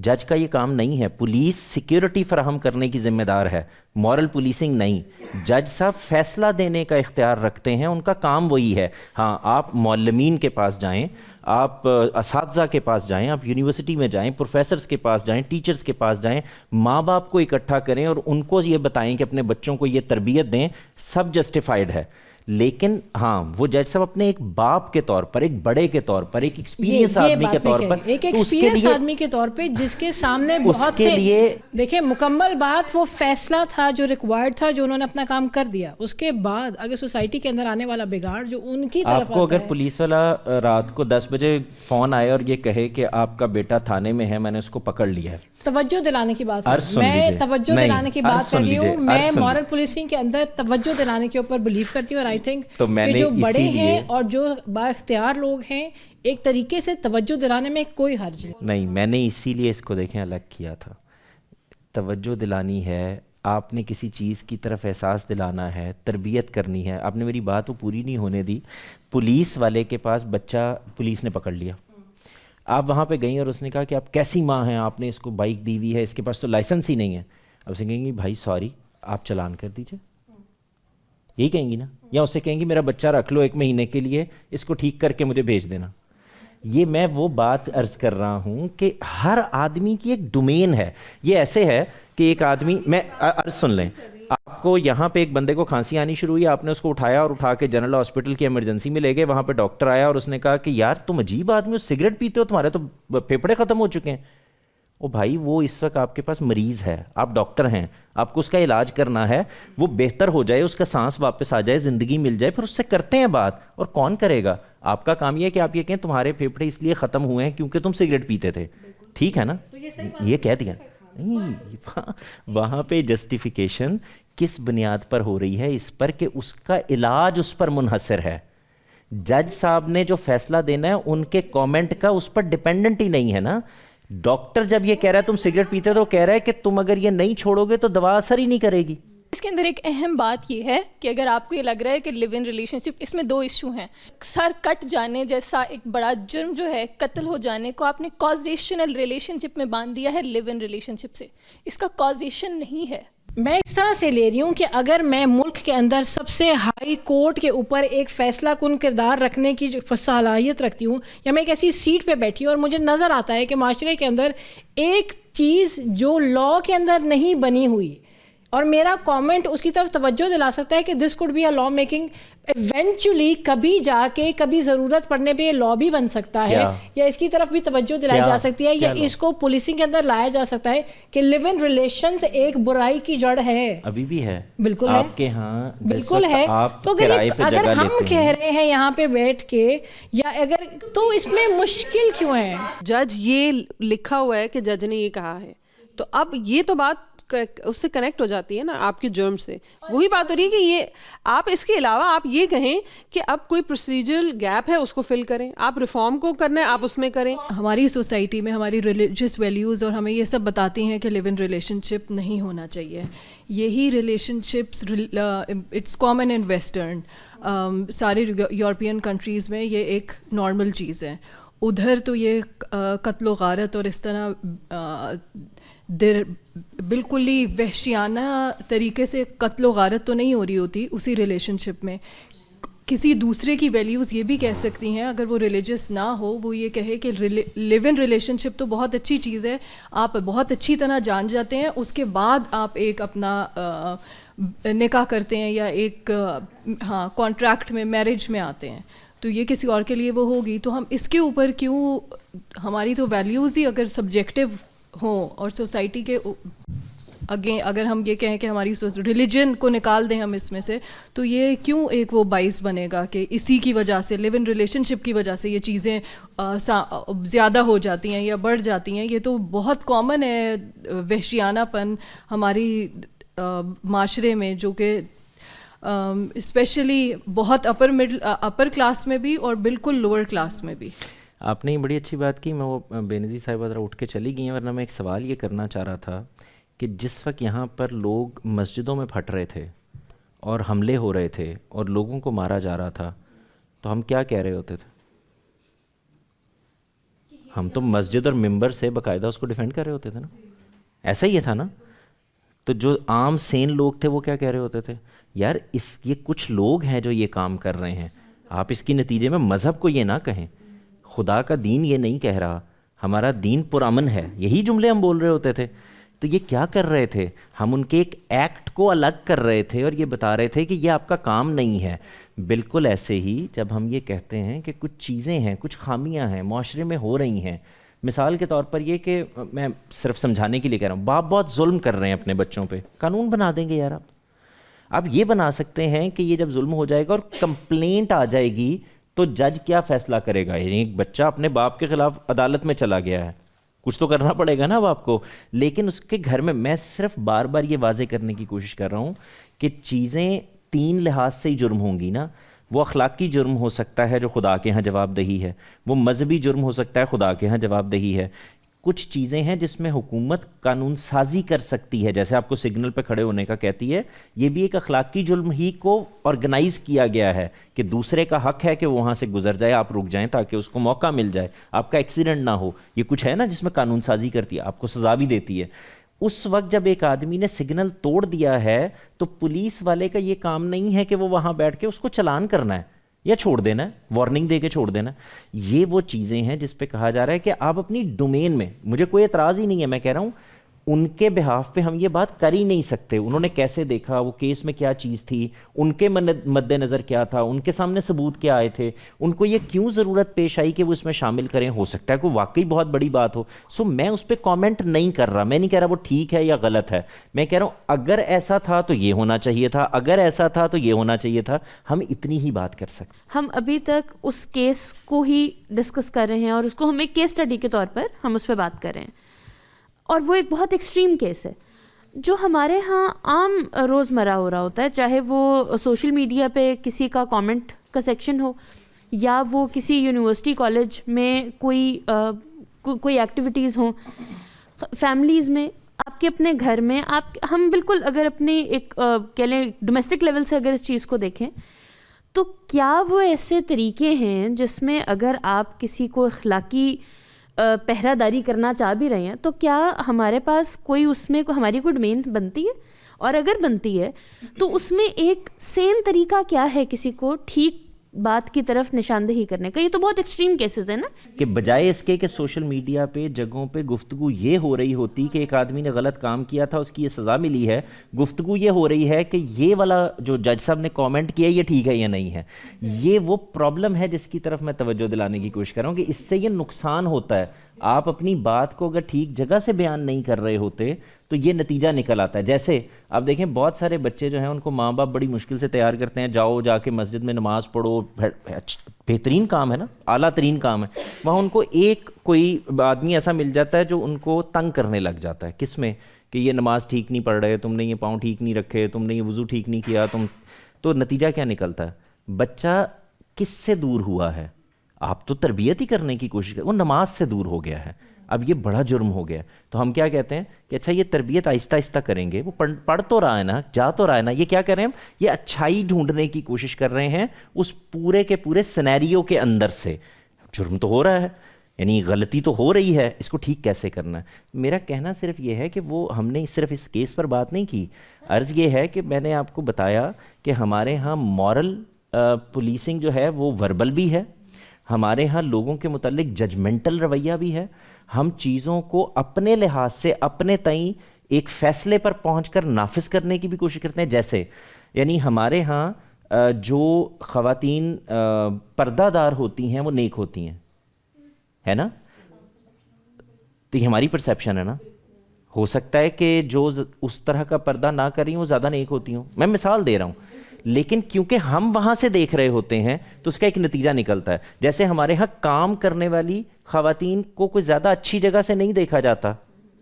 جج کا یہ کام نہیں ہے. پولیس سیکیورٹی فراہم کرنے کی ذمہ دار ہے, مورل پولیسنگ نہیں. جج صاحب فیصلہ دینے کا اختیار رکھتے ہیں, ان کا کام وہی ہے. ہاں, آپ معلمین کے پاس جائیں, آپ اساتذہ کے پاس جائیں, آپ یونیورسٹی میں جائیں, پروفیسرز کے پاس جائیں, ٹیچرز کے پاس جائیں, ماں باپ کو اکٹھا کریں اور ان کو یہ بتائیں کہ اپنے بچوں کو یہ تربیت دیں, سب جسٹیفائڈ ہے. لیکن ہاں, وہ جج صاحب اپنے ایک باپ کے طور پر, ایک بڑے کے طور پر, ایک ایکسپیرینس آدمی کے طور پر, ایک ایکسپیرینس آدمی کے طور پہ جس کے سامنے بہت سے, دیکھیں مکمل بات وہ فیصلہ تھا جو ریکوائرڈ تھا, جو انہوں نے اپنا کام کر دیا. اس کے بعد اگر سوسائٹی کے اندر آنے والا بگاڑ جو ان کی طرف آپ کو اگر پولیس والا رات کو 10 بجے فون آئے اور یہ کہے کہ آپ کا بیٹا تھانے میں ہے, میں نے اس کو پکڑ لیا ہے, توجہ دلانے کی بات, میں توجہ دلانے کی بات کر رہی ہوں. میں مورل پولیسنگ کے اندر توجہ دلانے کے اوپر بلیو کرتی ہوں, اور آئی تھنک کہ جو بڑے ہیں اور جو با اختیار لوگ ہیں, ایک طریقے سے توجہ دلانے میں کوئی حرج نہیں. میں نے اسی لیے اس کو دیکھیں الگ کیا تھا. توجہ دلانی ہے, آپ نے کسی چیز کی طرف احساس دلانا ہے, تربیت کرنی ہے. آپ نے میری بات وہ پوری نہیں ہونے دی. پولیس والے کے پاس بچہ پولیس نے پکڑ لیا, آپ وہاں پہ گئیں اور اس نے کہا کہ آپ کیسی ماں ہیں, آپ نے اس کو بائک دی ہوئی ہے, اس کے پاس تو لائسنس ہی نہیں ہے. اب اسے کہیں گی بھائی سوری, آپ چلان کر دیجئے, یہی کہیں گی نا. یا اسے کہیں گی میرا بچہ رکھ لو 1 مہینے کے لیے, اس کو ٹھیک کر کے مجھے بھیج دینا. یہ میں وہ بات عرض کر رہا ہوں کہ ہر آدمی کی ایک ڈومین ہے. یہ ایسے ہے کہ ایک آدمی, میں عرض سن لیں, آپ کو یہاں پہ ایک بندے کو کھانسی آنی شروع ہوئی, آپ نے اس کو اٹھایا اور اٹھا کے جنرل ہاسپٹل کی ایمرجنسی میں لے گئے. وہاں پہ ڈاکٹر آیا اور اس نے کہا کہ یار تم عجیب آدمی ہو, سگریٹ پیتے ہو, تمہارے تو پھیپھڑے ختم ہو چکے ہیں. او بھائی, وہ اس وقت آپ کے پاس مریض ہے, آپ ڈاکٹر ہیں, آپ کو اس کا علاج کرنا ہے, وہ بہتر ہو جائے, اس کا سانس واپس آ جائے, زندگی مل جائے, پھر اس سے کرتے ہیں بات. اور کون کرے گا؟ آپ کا کام یہ ہے کہ آپ یہ کہیں تمہارے پھیپھڑے اس لیے ختم ہوئے ہیں کیونکہ تم سگریٹ پیتے تھے, ٹھیک ہے نا, یہ کہہ دیا. وہاں پہ جسٹیفیکیشن کس بنیاد پر ہو رہی ہے؟ اس پر کہ اس کا علاج اس پر منحصر ہے. جج صاحب نے جو فیصلہ دینا ہے ان کے کامنٹ کا اس پر ڈیپینڈنٹ ہی نہیں ہے نا. ڈاکٹر جب یہ کہہ رہا ہے تم سگریٹ پیتے تو کہہ رہا ہے کہ تم اگر یہ نہیں چھوڑو گے تو دوا اثر ہی نہیں کرے گی. اس کے اندر ایک اہم بات یہ ہے کہ اگر آپ کو یہ لگ رہا ہے کہ لیو ان ریلیشن شپ, اس میں 2 ایشو ہیں. سر کٹ جانے جیسا ایک بڑا جرم جو ہے, قتل ہو جانے کو آپ نے کازیشنل ریلیشن شپ میں باندھ دیا ہے لیو ان ریلیشن شپ سے. اس کا کازیشن نہیں ہے. میں اس طرح سے لے رہی ہوں کہ اگر میں ملک کے اندر سب سے ہائی کورٹ کے اوپر ایک فیصلہ کن کردار رکھنے کی صلاحیت رکھتی ہوں, یا میں ایک ایسی سیٹ پہ بیٹھی ہوں اور مجھے نظر آتا ہے کہ معاشرے کے اندر ایک چیز جو لا کے اندر نہیں بنی ہوئی, اور میرا کامنٹ اس کی طرف توجہ دلا سکتا ہے کہ this could be a law making, eventually کبھی جا کے کبھی ضرورت پڑنے پہ یہ لا بھی بن سکتا ہے, یا اس کی طرف بھی توجہ دلائی جا سکتی ہے, یا اس کو پولیسنگ کے اندر لایا جا سکتا ہے کہ لیو ان ریلیشنز ایک برائی کی جڑ ہے. ابھی بھی ہے, بالکل ہے, آپ کے ہاں بالکل ہے. تو اگر ہم کہہ رہے ہیں یہاں پہ بیٹھ کے, یا اگر, تو اس میں مشکل کیوں ہے؟ جج یہ لکھا ہوا ہے کہ جج نے یہ کہا ہے, تو اب یہ تو بات اس سے کنیکٹ ہو جاتی ہے نا آپ کے جرم سے. وہی بات ہو رہی ہے کہ یہ آپ اس کے علاوہ آپ یہ کہیں کہ اب کوئی پروسیجرل گیپ ہے اس کو فل کریں, آپ ریفارم کو کرنا ہے آپ اس میں کریں. ہماری سوسائٹی میں ہماری ریلیجس ویلیوز اور ہمیں یہ سب بتاتی ہیں کہ لیو ان ریلیشن شپ نہیں ہونا چاہیے. یہی relationships it's common in western, سارے یورپین کنٹریز میں یہ ایک نارمل چیز ہے. ادھر تو یہ قتل و غارت اور اس طرح بالکل ہی وحشیانہ طریقے سے قتل و غارت تو نہیں ہو رہی ہوتی اسی ریلیشن شپ میں. کسی دوسرے کی ویلیوز یہ بھی کہہ سکتی ہیں, اگر وہ ریلیجس نہ ہو, وہ یہ کہے کہ لیو ان ریلیشن شپ تو بہت اچھی چیز ہے, آپ بہت اچھی طرح جان جاتے ہیں, اس کے بعد آپ ایک اپنا نکاح کرتے ہیں یا ایک کانٹریکٹ میں, میرج میں آتے ہیں, تو یہ کسی اور کے لیے وہ ہوگی. تو ہم اس کے اوپر کیوں, ہماری تو ویلیوز ہی اگر سبجیکٹیو ہوں اور سوسائٹی کے اگر ہم یہ کہیں کہ ہماری ریلیجن کو نکال دیں ہم اس میں سے, تو یہ کیوں ایک وہ باعث بنے گا کہ اسی کی وجہ سے, لیو ان ریلیشن شپ کی وجہ سے یہ چیزیں زیادہ ہو جاتی ہیں یا بڑھ جاتی ہیں. یہ تو بہت کامن ہے وحشیانہ پن ہماری معاشرے میں, جو کہ اسپیشلی بہت اپر کلاس میں بھی اور بالکل لوور کلاس میں بھی. آپ نے بڑی اچھی بات کی. میں وہ بینظیر صاحبہ ذرا اٹھ کے چلی گئی ہیں, ورنہ میں ایک سوال یہ کرنا چاہ رہا تھا کہ جس وقت یہاں پر لوگ مسجدوں میں پھٹ رہے تھے اور حملے ہو رہے تھے اور لوگوں کو مارا جا رہا تھا, تو ہم کیا کہہ رہے ہوتے تھے؟ ہم تو مسجد اور ممبر سے باقاعدہ اس کو ڈیفینڈ کر رہے ہوتے تھے نا, ایسا ہی تھا نا. تو جو عام سین لوگ تھے وہ کیا کہہ رہے ہوتے تھے, یار یہ کچھ لوگ ہیں جو یہ کام کر رہے ہیں, آپ اس کی نتیجے میں مذہب کو یہ نہ کہیں, خدا کا دین یہ نہیں کہہ رہا, ہمارا دین پرامن ہے, یہی جملے ہم بول رہے ہوتے تھے. تو یہ کیا کر رہے تھے, ہم ان کے ایک ایکٹ کو الگ کر رہے تھے اور یہ بتا رہے تھے کہ یہ آپ کا کام نہیں ہے. بالکل ایسے ہی جب ہم یہ کہتے ہیں کہ کچھ چیزیں ہیں, کچھ خامیاں ہیں معاشرے میں ہو رہی ہیں, مثال کے طور پر یہ کہ میں صرف سمجھانے کے لیے کہہ رہا ہوں, باپ بہت ظلم کر رہے ہیں اپنے بچوں پہ, قانون بنا دیں گے یار. آپ یہ بنا سکتے ہیں کہ یہ جب ظلم ہو جائے گا اور کمپلینٹ آ جائے گی تو جج کیا فیصلہ کرے گا, یعنی ایک بچہ اپنے باپ کے خلاف عدالت میں چلا گیا ہے, کچھ تو کرنا پڑے گا نا باپ کو. لیکن اس کے گھر میں صرف بار بار یہ واضح کرنے کی کوشش کر رہا ہوں کہ چیزیں 3 لحاظ سے ہی جرم ہوں گی نا. وہ اخلاقی جرم ہو سکتا ہے جو خدا کے ہاں جواب دہی ہے, وہ مذہبی جرم ہو سکتا ہے خدا کے ہاں جواب دہی ہے, کچھ چیزیں ہیں جس میں حکومت قانون سازی کر سکتی ہے, جیسے آپ کو سگنل پہ کھڑے ہونے کا کہتی ہے, یہ بھی ایک اخلاقی جرم ہی کو آرگنائز کیا گیا ہے کہ دوسرے کا حق ہے کہ وہ وہاں سے گزر جائے, آپ رک جائیں تاکہ اس کو موقع مل جائے, آپ کا ایکسیڈنٹ نہ ہو. یہ کچھ ہے نا جس میں قانون سازی کرتی ہے, آپ کو سزا بھی دیتی ہے. اس وقت جب ایک آدمی نے سگنل توڑ دیا ہے تو پولیس والے کا یہ کام نہیں ہے کہ وہ وہاں بیٹھ کے اس کو چلان کرنا ہے یا چھوڑ دینا ہے, وارننگ دے کے چھوڑ دینا ہے. یہ وہ چیزیں ہیں جس پہ کہا جا رہا ہے کہ آپ اپنی ڈومین میں, مجھے کوئی اعتراض ہی نہیں ہے, میں کہہ رہا ہوں ان کے بہاف پہ ہم یہ بات کر ہی نہیں سکتے. انہوں نے کیسے دیکھا, وہ کیس میں کیا چیز تھی, ان کے مد نظر کیا تھا, ان کے سامنے ثبوت کیا آئے تھے, ان کو یہ کیوں ضرورت پیش آئی کہ وہ اس میں شامل کریں. ہو سکتا ہے کوئی واقعی بہت بڑی بات ہو. سو میں اس پہ کامنٹ نہیں کر رہا, میں نہیں کہہ رہا وہ ٹھیک ہے یا غلط ہے, میں کہہ رہا ہوں اگر ایسا تھا تو یہ ہونا چاہیے تھا, اگر ایسا تھا تو یہ ہونا چاہیے تھا. ہم اتنی ہی بات کر سکتے. ہم ابھی تک اس کیس کو ہی ڈسکس کر رہے ہیں اور اس کو ہم ایک کیس اسٹڈی کے طور پر ہم اس پہ بات کر رہے ہیں, اور وہ ایک بہت ایکسٹریم کیس ہے جو ہمارے ہاں عام روزمرہ ہو رہا ہوتا ہے, چاہے وہ سوشل میڈیا پہ کسی کا کامنٹ کا سیکشن ہو یا وہ کسی یونیورسٹی کالج میں کوئی ایکٹیویٹیز ہوں, فیملیز میں, آپ کے اپنے گھر میں. ہم بالکل اگر اپنی ایک کہہ لیں ڈومیسٹک لیول سے اگر اس چیز کو دیکھیں تو کیا وہ ایسے طریقے ہیں جس میں اگر آپ کسی کو اخلاقی پہرہ داری کرنا چاہ بھی رہے ہیں تو کیا ہمارے پاس کوئی اس میں ہماری کوئی ڈومین بنتی ہے, اور اگر بنتی ہے تو اس میں ایک سین طریقہ کیا ہے کسی کو ٹھیک بات کی طرف نشاندہی کرنے کا. یہ تو بہت ایکسٹریم کیسز ہیں نا, کہ بجائے اس کے کہ سوشل میڈیا پہ جگہوں پہ گفتگو یہ ہو رہی ہوتی کہ ایک آدمی نے غلط کام کیا تھا, اس کی یہ سزا ملی ہے, گفتگو یہ ہو رہی ہے کہ یہ والا جو جج صاحب نے کامنٹ کیا یہ ٹھیک ہے یا نہیں ہے. یہ وہ پرابلم ہے جس کی طرف میں توجہ دلانے کی کوشش کر رہا ہوں کہ اس سے یہ نقصان ہوتا ہے. آپ اپنی بات کو اگر ٹھیک جگہ سے بیان نہیں کر رہے ہوتے تو یہ نتیجہ نکل آتا ہے. جیسے آپ دیکھیں بہت سارے بچے جو ہیں ان کو ماں باپ بڑی مشکل سے تیار کرتے ہیں, جاؤ جا کے مسجد میں نماز پڑھو, بہترین کام ہے نا, اعلیٰ ترین کام ہے. وہاں ان کو ایک کوئی آدمی ایسا مل جاتا ہے جو ان کو تنگ کرنے لگ جاتا ہے. کس میں, کہ یہ نماز ٹھیک نہیں پڑھ رہے, تم نے یہ پاؤں ٹھیک نہیں رکھے, تم نے یہ وضو ٹھیک نہیں کیا, تو نتیجہ کیا نکلتا ہے, بچہ کس سے دور ہوا ہے, آپ تو تربیت ہی کرنے کی کوشش کر, وہ نماز سے دور ہو گیا ہے. اب یہ بڑا جرم ہو گیا. تو ہم کیا کہتے ہیں کہ اچھا یہ تربیت آہستہ آہستہ کریں گے, وہ پڑھ تو رہا ہے نا, جا تو رہا ہے نا. یہ کیا کر رہے ہیں ہم, یہ اچھائی ڈھونڈنے کی کوشش کر رہے ہیں اس پورے کے پورے سینیریو کے اندر سے. جرم تو ہو رہا ہے, یعنی غلطی تو ہو رہی ہے, اس کو ٹھیک کیسے کرنا ہے. میرا کہنا صرف یہ ہے کہ وہ ہم نے صرف اس کیس پر بات نہیں کی. عرض یہ ہے کہ میں نے آپ کو بتایا کہ ہمارے ہاں مورل پولیسنگ جو ہے وہ وربل بھی ہے, ہمارے ہاں لوگوں کے متعلق ججمنٹل رویہ بھی ہے. ہم چیزوں کو اپنے لحاظ سے اپنے تئیں ایک فیصلے پر پہنچ کر نافذ کرنے کی بھی کوشش کرتے ہیں. جیسے یعنی ہمارے ہاں جو خواتین پردہ دار ہوتی ہیں وہ نیک ہوتی ہیں, ہے نا, تو یہ ہماری پرسیپشن ہے نا. ہو سکتا ہے کہ جو اس طرح کا پردہ نہ کر رہی ہوں وہ زیادہ نیک ہوتی ہوں, میں مثال دے رہا ہوں, لیکن کیونکہ ہم وہاں سے دیکھ رہے ہوتے ہیں تو اس کا ایک نتیجہ نکلتا ہے. جیسے ہمارے ہاں کام کرنے والی خواتین کو کوئی زیادہ اچھی جگہ سے نہیں دیکھا جاتا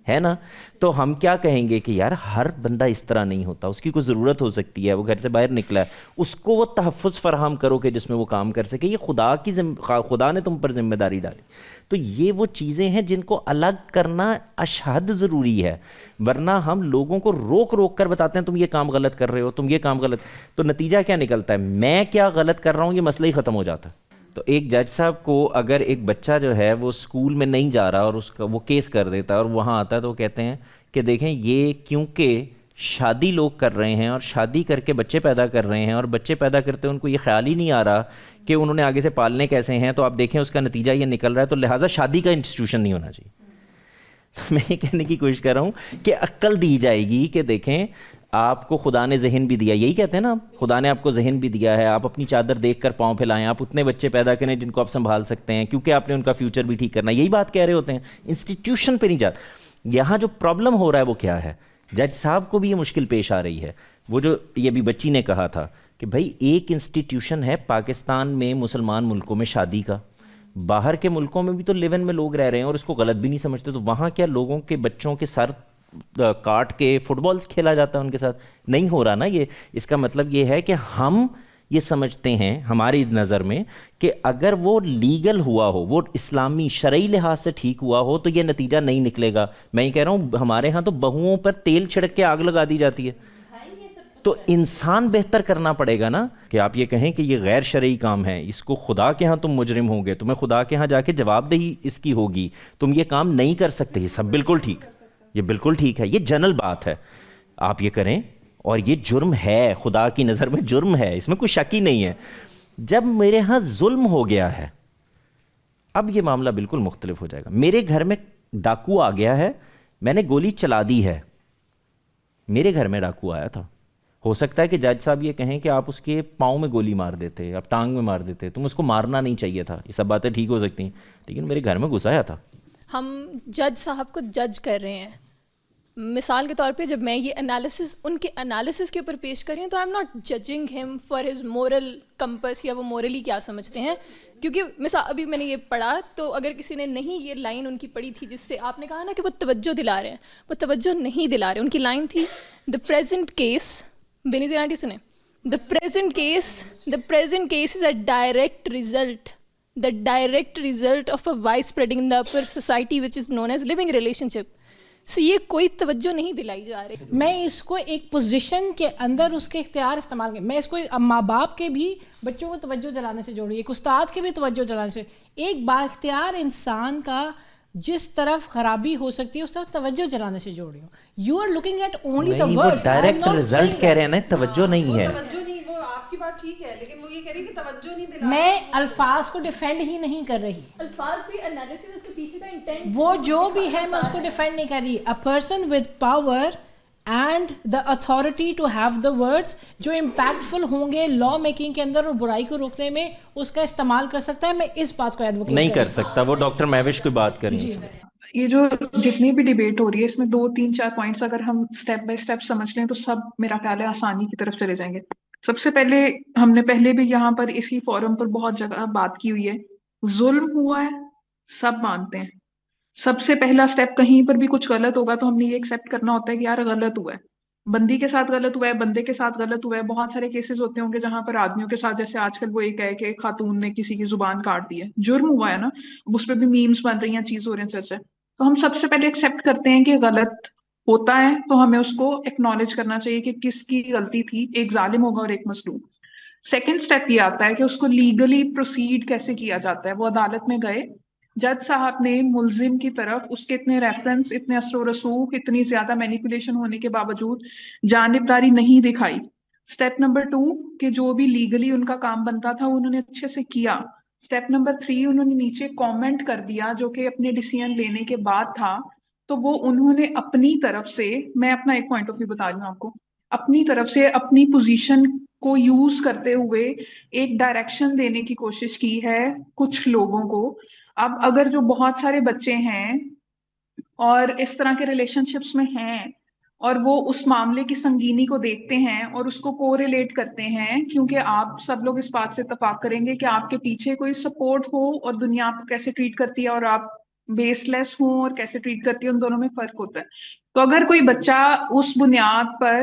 ہے نا, تو ہم کیا کہیں گے کہ یار ہر بندہ اس طرح نہیں ہوتا, اس کی کوئی ضرورت ہو سکتی ہے, وہ گھر سے باہر نکلا ہے, اس کو وہ تحفظ فراہم کرو کہ جس میں وہ کام کر سکے. یہ خدا نے تم پر ذمہ داری ڈالی. تو یہ وہ چیزیں ہیں جن کو الگ کرنا اشہد ضروری ہے, ورنہ ہم لوگوں کو روک روک کر بتاتے ہیں تم یہ کام غلط کر رہے ہو, تم یہ کام غلط, تو نتیجہ کیا نکلتا ہے, میں کیا غلط کر رہا ہوں یہ مسئلہ ہی ختم ہو جاتا ہے. تو ایک جج صاحب کو اگر ایک بچہ جو ہے وہ اسکول میں نہیں جا رہا اور اس کا وہ کیس کر دیتا ہے اور وہاں آتا ہے تو وہ کہتے ہیں کہ دیکھیں یہ کیونکہ شادی لوگ کر رہے ہیں اور شادی کر کے بچے پیدا کر رہے ہیں اور بچے پیدا کرتے ہیں ان کو یہ خیال ہی نہیں آ رہا کہ انہوں نے آگے سے پالنے کیسے ہیں، تو آپ دیکھیں اس کا نتیجہ یہ نکل رہا ہے، تو لہٰذا شادی کا انسٹیٹیوشن نہیں ہونا چاہیے. تو میں یہ کہنے کی کوشش کر رہا ہوں کہ عقل دی جائے گی کہ دیکھیں آپ کو خدا نے ذہن بھی دیا، یہی کہتے ہیں نا خدا نے آپ کو ذہن بھی دیا ہے، آپ اپنی چادر دیکھ کر پاؤں پھیلائیں، آپ اتنے بچے پیدا کریں جن کو آپ سنبھال سکتے ہیں کیونکہ آپ نے ان کا فیوچر بھی ٹھیک کرنا ہے، یہی بات کہہ رہے ہوتے ہیں. انسٹیٹیوشن پہ نہیں جاتا. یہاں جو پرابلم ہو رہا ہے وہ کیا ہے؟ جج صاحب کو بھی یہ مشکل پیش آ رہی ہے. وہ جو یہ بھی بچی نے کہا تھا کہ بھائی ایک انسٹیٹیوشن ہے پاکستان میں مسلمان ملکوں میں شادی کا، باہر کے ملکوں میں بھی تو لیون میں لوگ رہ رہے ہیں اور اس کو غلط بھی نہیں سمجھتے، تو وہاں کیا لوگوں کے بچوں کے سر کاٹ کے فٹ بال کھیلا جاتا ہے ان کے ساتھ؟ نہیں ہو رہا نا یہ. اس کا مطلب یہ ہے کہ ہم یہ سمجھتے ہیں ہماری نظر میں کہ اگر وہ لیگل ہوا ہو، وہ اسلامی شرعی لحاظ سے ٹھیک ہوا ہو تو یہ نتیجہ نہیں نکلے گا. میں یہ کہہ رہا ہوں ہمارے ہاں تو بہوؤں پر تیل چھڑک کے آگ لگا دی جاتی ہے. تو انسان بہتر کرنا پڑے گا نا کہ آپ یہ کہیں کہ یہ غیر شرعی کام ہے، اس کو خدا کے ہاں تم مجرم ہوگے، تمہیں خدا کے ہاں جا کے جواب دہی اس کی ہوگی، تم یہ کام نہیں کر سکتے. یہ سب بالکل ٹھیک، یہ بالکل ٹھیک ہے، یہ جنرل بات ہے، آپ یہ کریں اور یہ جرم ہے، خدا کی نظر میں جرم ہے، اس میں کوئی شک ہی نہیں ہے. جب میرے ہاں ظلم ہو گیا ہے اب یہ معاملہ بالکل مختلف ہو جائے گا. میرے گھر میں ڈاکو آ گیا ہے، میں نے گولی چلا دی ہے، میرے گھر میں ڈاکو آیا تھا. ہو سکتا ہے کہ جج صاحب یہ کہیں کہ آپ اس کے پاؤں میں گولی مار دیتے، آپ ٹانگ میں مار دیتے، تم اس کو مارنا نہیں چاہیے تھا، یہ سب باتیں ٹھیک ہو سکتی ہیں، لیکن میرے گھر میں گھسایا تھا. ہم جج صاحب کو جج کر رہے ہیں. مثال کے طور پہ جب میں یہ انالیسس ان کے انالیسس کے اوپر پیش کر رہی ہوں تو آئی ایم ناٹ ججنگ ہم فار ہز مورل کمپس یا وہ مورلی کیا سمجھتے ہیں، کیونکہ مثال ابھی میں نے یہ پڑھا تو اگر کسی نے نہیں یہ لائن ان کی پڑھی تھی جس سے آپ نے کہا نا کہ وہ توجہ دلا رہے ہیں، وہ توجہ نہیں دلا رہے. ان کی لائن تھی the present case, Benazir aunty سنیں، the present case is a direct result of a wide spreading in the upper society which is known as living relationship. So یہ کوئی توجہ نہیں دلائی جا رہی. میں اس کو ایک پوزیشن کے اندر اس کے اختیار استعمال میں اس کو ماں باپ کے بھی بچوں کو توجہ دلانے سے جوڑی، ایک استاد کے بھی توجہ دلانے سے، ایک با اختیار انسان کا جس طرف خرابی ہو سکتی ہے اس طرف توجہ دلانے سے جوڑ رہی ہوں. You are looking at only the words, direct result کہہ رہے ہیں نا، توجہ نہیں ہے. آپ کی بات ٹھیک ہے لیکن وہ یہ کہہ رہی کہ توجہ نہیں دلا. میں الفاظ کو ڈیفینڈ ہی نہیں کر رہی، الفاظ بھی انالیسس اس کے پیچھے کا انٹینٹ وہ جو بھی ہے میں اس کو ڈیفینڈ نہیں کر رہی. A person with power and the authority to have the words جو امپیکٹفل ہوں گے لا میکنگ کے اندر اور برائی کو روکنے میں اس کا استعمال کر سکتا ہے. میں اس بات کو ایڈوکیٹ نہیں کر سکتا. وہ ڈاکٹر مہوش کی بات کر رہی ہیں. یہ جو جتنی بھی ڈیبیٹ ہو رہی ہے اس میں 2 3 4 پوائنٹس اگر ہم اسٹیپ بائی اسٹیپ سمجھ لیں تو سب میرا خیال ہے آسانی کی طرف چلے جائیں گے. سب سے پہلے ہم نے پہلے بھی یہاں پر اسی فورم پر بہت جگہ بات کی ہوئی ہے، ظلم ہوا ہے سب مانتے ہیں. سب سے پہلا اسٹیپ کہیں پر بھی کچھ غلط ہوگا تو ہم نے یہ ایکسیپٹ کرنا ہوتا ہے کہ یار غلط ہوا ہے، بندی کے ساتھ غلط ہوا ہے، بندے کے ساتھ غلط ہوا ہے. بہت سارے کیسز ہوتے ہوں گے جہاں پر آدمیوں کے ساتھ، جیسے آج کل وہ ایک ہے کہ خاتون نے کسی کی زبان کاٹ دی ہے، جرم ہوا ہے نا، اس پہ بھی میمز بن رہی ہیں، چیز ہو رہی ہیں چرچا. تو ہم سب سے پہلے ایکسیپٹ کرتے ہیں کہ غلط ہوتا ہے تو ہمیں اس کو ایکنالج کرنا چاہیے کہ کس کی غلطی تھی، ایک ظالم ہوگا اور ایک مظلوم. سیکنڈ اسٹیپ یہ آتا ہے کہ اس کو لیگلی پروسیڈ کیسے کیا جاتا ہے. وہ عدالت میں گئے، جج صاحب نے ملزم کی طرف اس کے اتنے ریفرنس، اتنے اثر و رسوخ، اتنی زیادہ مینیپولیشن ہونے کے باوجود جانبداری نہیں دکھائی. اسٹیپ نمبر 2 کہ جو بھی لیگلی ان کا کام بنتا تھا انہوں نے اچھے سے کیا. اسٹیپ نمبر 3 انہوں نے نیچے کامنٹ کر دیا جو کہ اپنے ڈیسیژن لینے کے بعد تھا. تو وہ انہوں نے اپنی طرف سے، میں اپنا ایک پوائنٹ آف ویو بتا رہی ہوں آپ کو، اپنی طرف سے اپنی پوزیشن کو یوز کرتے ہوئے ایک ڈائریکشن دینے کی کوشش کی ہے کچھ لوگوں کو. اب اگر جو بہت سارے بچے ہیں اور اس طرح کے ریلیشن شپس میں ہیں اور وہ اس معاملے کی سنگینی کو دیکھتے ہیں اور اس کو کو ریلیٹ کرتے ہیں، کیونکہ آپ سب لوگ اس بات سے اتفاق کریں گے کہ آپ کے پیچھے کوئی سپورٹ ہو اور دنیا آپ کو کیسے ٹریٹ کرتی ہے اور آپ بیس لیس ہوں اور کیسے ٹریٹ کرتی ہے، ان دونوں میں فرق ہوتا ہے. تو اگر کوئی بچہ اس بنیاد پر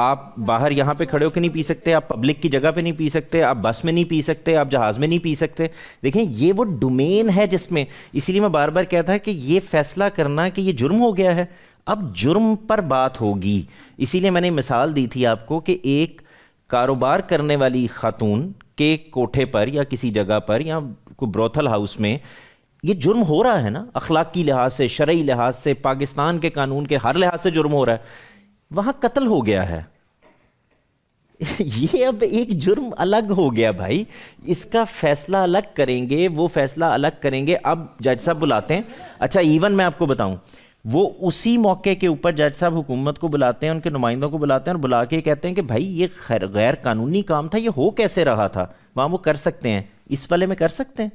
آپ باہر یہاں پہ کھڑے ہو کے نہیں پی سکتے, آپ پبلک کی جگہ پہ نہیں پی سکتے, آپ بس میں نہیں پی سکتے, آپ جہاز میں نہیں پی سکتے. دیکھیں یہ وہ ڈومین ہے جس میں, اسی لیے میں بار بار کہتا ہے کہ یہ فیصلہ کرنا کہ یہ جرم ہو گیا ہے, اب جرم پر بات ہوگی. اسی لیے میں نے مثال دی تھی آپ کو کہ ایک کاروبار کرنے والی خاتون کے کوٹھے پر یا کسی جگہ پر یا کوئی بروتھل ہاؤس میں یہ جرم ہو رہا ہے نا, اخلاقی لحاظ سے, شرعی لحاظ سے, پاکستان کے قانون کے ہر لحاظ سے جرم ہو رہا ہے. وہاں قتل ہو گیا ہے, یہ اب ایک جرم الگ ہو گیا بھائی, اس کا فیصلہ الگ کریں گے, وہ فیصلہ الگ کریں گے. اب جج صاحب بلاتے ہیں, اچھا ایون میں آپ کو بتاؤں, وہ اسی موقع کے اوپر جج صاحب حکومت کو بلاتے ہیں, ان کے نمائندوں کو بلاتے ہیں اور بلا کے کہتے ہیں کہ بھائی یہ غیر قانونی کام تھا, یہ ہو کیسے رہا تھا. وہاں وہ کر سکتے ہیں, اس والے میں کر سکتے ہیں.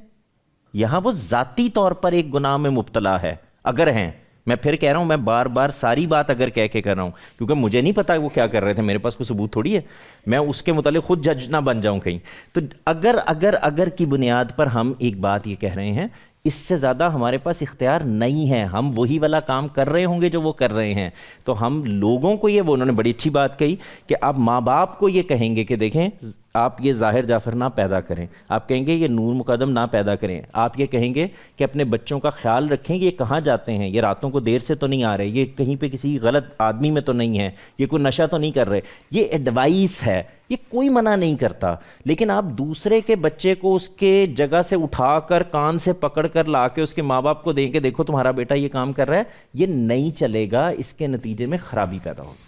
یہاں وہ ذاتی طور پر ایک گناہ میں مبتلا ہے اگر ہیں. میں پھر کہہ رہا ہوں, میں بار بار ساری بات اگر کہہ کے کر رہا ہوں کیونکہ مجھے نہیں پتا وہ کیا کر رہے تھے, میرے پاس کوئی ثبوت تھوڑی ہے, میں اس کے متعلق خود جج نہ بن جاؤں کہیں. تو اگر کی بنیاد پر ہم ایک بات یہ کہہ رہے ہیں, اس سے زیادہ ہمارے پاس اختیار نہیں ہے. ہم وہی والا کام کر رہے ہوں گے جو وہ کر رہے ہیں. تو ہم لوگوں کو وہ انہوں نے بڑی اچھی بات کہی کہ آپ ماں باپ کو یہ کہیں گے کہ دیکھیں آپ یہ ظاہر جعفر نہ پیدا کریں, آپ کہیں گے یہ نور مقدم نہ پیدا کریں, آپ یہ کہیں گے کہ اپنے بچوں کا خیال رکھیں, یہ کہاں جاتے ہیں, یہ راتوں کو دیر سے تو نہیں آ رہے, یہ کہیں پہ کسی غلط آدمی میں تو نہیں ہے, یہ کوئی نشہ تو نہیں کر رہے. یہ ایڈوائس ہے, یہ کوئی منع نہیں کرتا. لیکن آپ دوسرے کے بچے کو اس کے جگہ سے اٹھا کر کان سے پکڑ کر لا کے اس کے ماں باپ کو دیں کہ دیکھو تمہارا بیٹا یہ کام کر رہا ہے, یہ نہیں چلے گا. اس کے نتیجے میں خرابی پیدا ہوگی.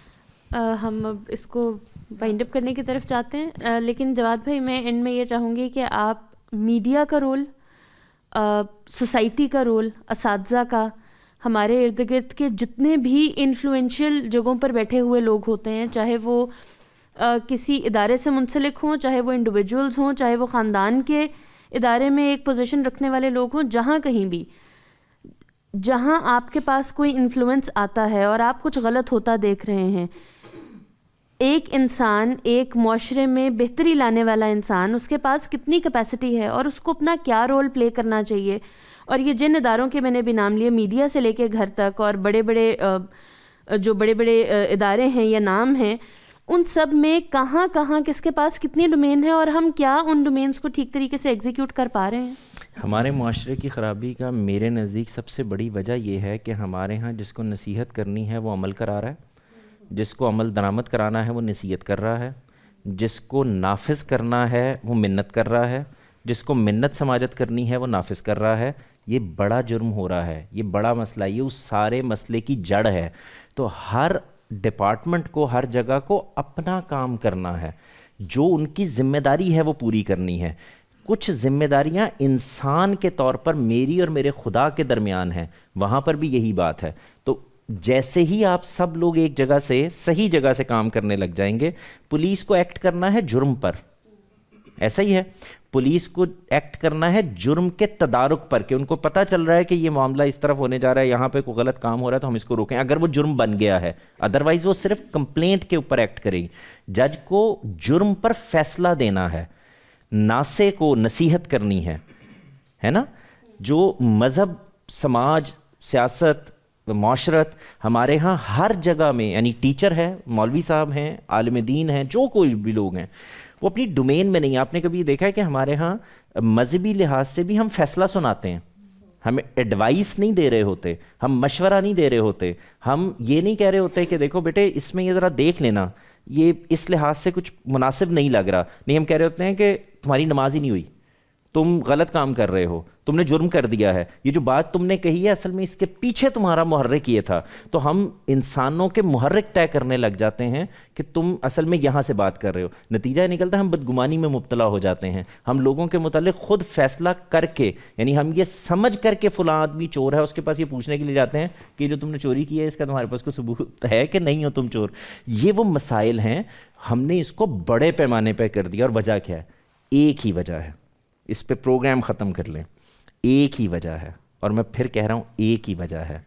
ہم اب اس کو وائنڈ اپ کرنے کی طرف جاتے ہیں, لیکن جواد بھائی میں اینڈ میں یہ چاہوں گی کہ آپ میڈیا کا رول, سوسائٹی کا رول, اساتذہ کا, ہمارے ارد گرد کے جتنے بھی انفلوئنشیل جگہوں پر بیٹھے ہوئے لوگ ہوتے ہیں, چاہے وہ کسی ادارے سے منسلک ہوں, چاہے وہ انڈیویجولز ہوں, چاہے وہ خاندان کے ادارے میں ایک پوزیشن رکھنے والے لوگ ہوں, جہاں کہیں بھی جہاں آپ کے پاس کوئی انفلوئنس آتا ہے اور آپ کچھ غلط ہوتا دیکھ رہے ہیں, ایک انسان, ایک معاشرے میں بہتری لانے والا انسان, اس کے پاس کتنی کیپیسٹی ہے اور اس کو اپنا کیا رول پلے کرنا چاہیے. اور یہ جن اداروں کے میں نے بھی نام لیے, میڈیا سے لے کے گھر تک, اور بڑے بڑے ادارے ہیں یا نام ہیں, ان سب میں کہاں کس کے پاس کتنی ڈومین ہے اور ہم کیا ان ڈومینز کو ٹھیک طریقے سے ایگزیکیوٹ کر پا رہے ہیں. ہمارے معاشرے کی خرابی کا میرے نزدیک سب سے بڑی وجہ یہ ہے کہ ہمارے ہاں جس کو نصیحت کرنی ہے وہ عمل کرا رہا ہے, جس کو عمل درآمد کرانا ہے وہ نصیحت کر رہا ہے, جس کو نافذ کرنا ہے وہ منت کر رہا ہے, جس کو منت سماجت کرنی ہے وہ نافذ کر رہا ہے. یہ بڑا جرم ہو رہا ہے, یہ بڑا مسئلہ, یہ اس سارے مسئلے کی جڑ ہے. تو ہر ڈپارٹمنٹ کو, ہر جگہ کو اپنا کام کرنا ہے, جو ان کی ذمہ داری ہے وہ پوری کرنی ہے. کچھ ذمہ داریاں انسان کے طور پر میری اور میرے خدا کے درمیان ہیں, وہاں پر بھی یہی بات ہے. تو جیسے ہی آپ سب لوگ ایک جگہ سے, صحیح جگہ سے کام کرنے لگ جائیں گے, پولیس کو ایکٹ کرنا ہے جرم پر, ایسا ہی ہے, پولیس کو ایکٹ کرنا ہے جرم کے تدارک پر, کہ ان کو پتہ چل رہا ہے کہ یہ معاملہ اس طرف ہونے جا رہا ہے, یہاں پہ کوئی غلط کام ہو رہا ہے تو ہم اس کو روکیں, اگر وہ جرم بن گیا ہے. ادروائز وہ صرف کمپلینٹ کے اوپر ایکٹ کرے گی. جج کو جرم پر فیصلہ دینا ہے, ناسے کو نصیحت کرنی ہے نا. جو مذہب, سماج, سیاست, معاشرت ہمارے ہاں ہر جگہ میں, یعنی ٹیچر ہے, مولوی صاحب ہیں, عالم دین ہیں, جو کوئی بھی لوگ ہیں, وہ اپنی ڈومین میں نہیں. آپ نے کبھی دیکھا ہے کہ ہمارے ہاں مذہبی لحاظ سے بھی ہم فیصلہ سناتے ہیں, ہمیں ایڈوائس نہیں دے رہے ہوتے, ہم مشورہ نہیں دے رہے ہوتے, ہم یہ نہیں کہہ رہے ہوتے کہ دیکھو بیٹے اس میں یہ ذرا دیکھ لینا, یہ اس لحاظ سے کچھ مناسب نہیں لگ رہا. نہیں, ہم کہہ رہے ہوتے ہیں کہ تمہاری نماز ہی نہیں ہوئی, تم غلط کام کر رہے ہو, تم نے جرم کر دیا ہے, یہ جو بات تم نے کہی ہے اصل میں اس کے پیچھے تمہارا محرک یہ تھا. تو ہم انسانوں کے محرک طے کرنے لگ جاتے ہیں کہ تم اصل میں یہاں سے بات کر رہے ہو. نتیجہ یہ نکلتا ہے ہم بدگمانی میں مبتلا ہو جاتے ہیں. ہم لوگوں کے متعلق خود فیصلہ کر کے, یعنی ہم یہ سمجھ کر کے فلاں آدمی چور ہے, اس کے پاس یہ پوچھنے کے لیے جاتے ہیں کہ جو تم نے چوری کی ہے اس کا تمہارے پاس کوئی ثبوت ہے کہ نہیں ہو تم چور. یہ وہ مسائل ہیں, ہم نے اس کو بڑے پیمانے پہ کر دیا. اور وجہ کیا ہے؟ ایک ہی وجہ ہے, اس پہ پروگرام ختم کر لیں, ایک ہی وجہ ہے, اور میں پھر کہہ رہا ہوں ایک ہی وجہ ہے.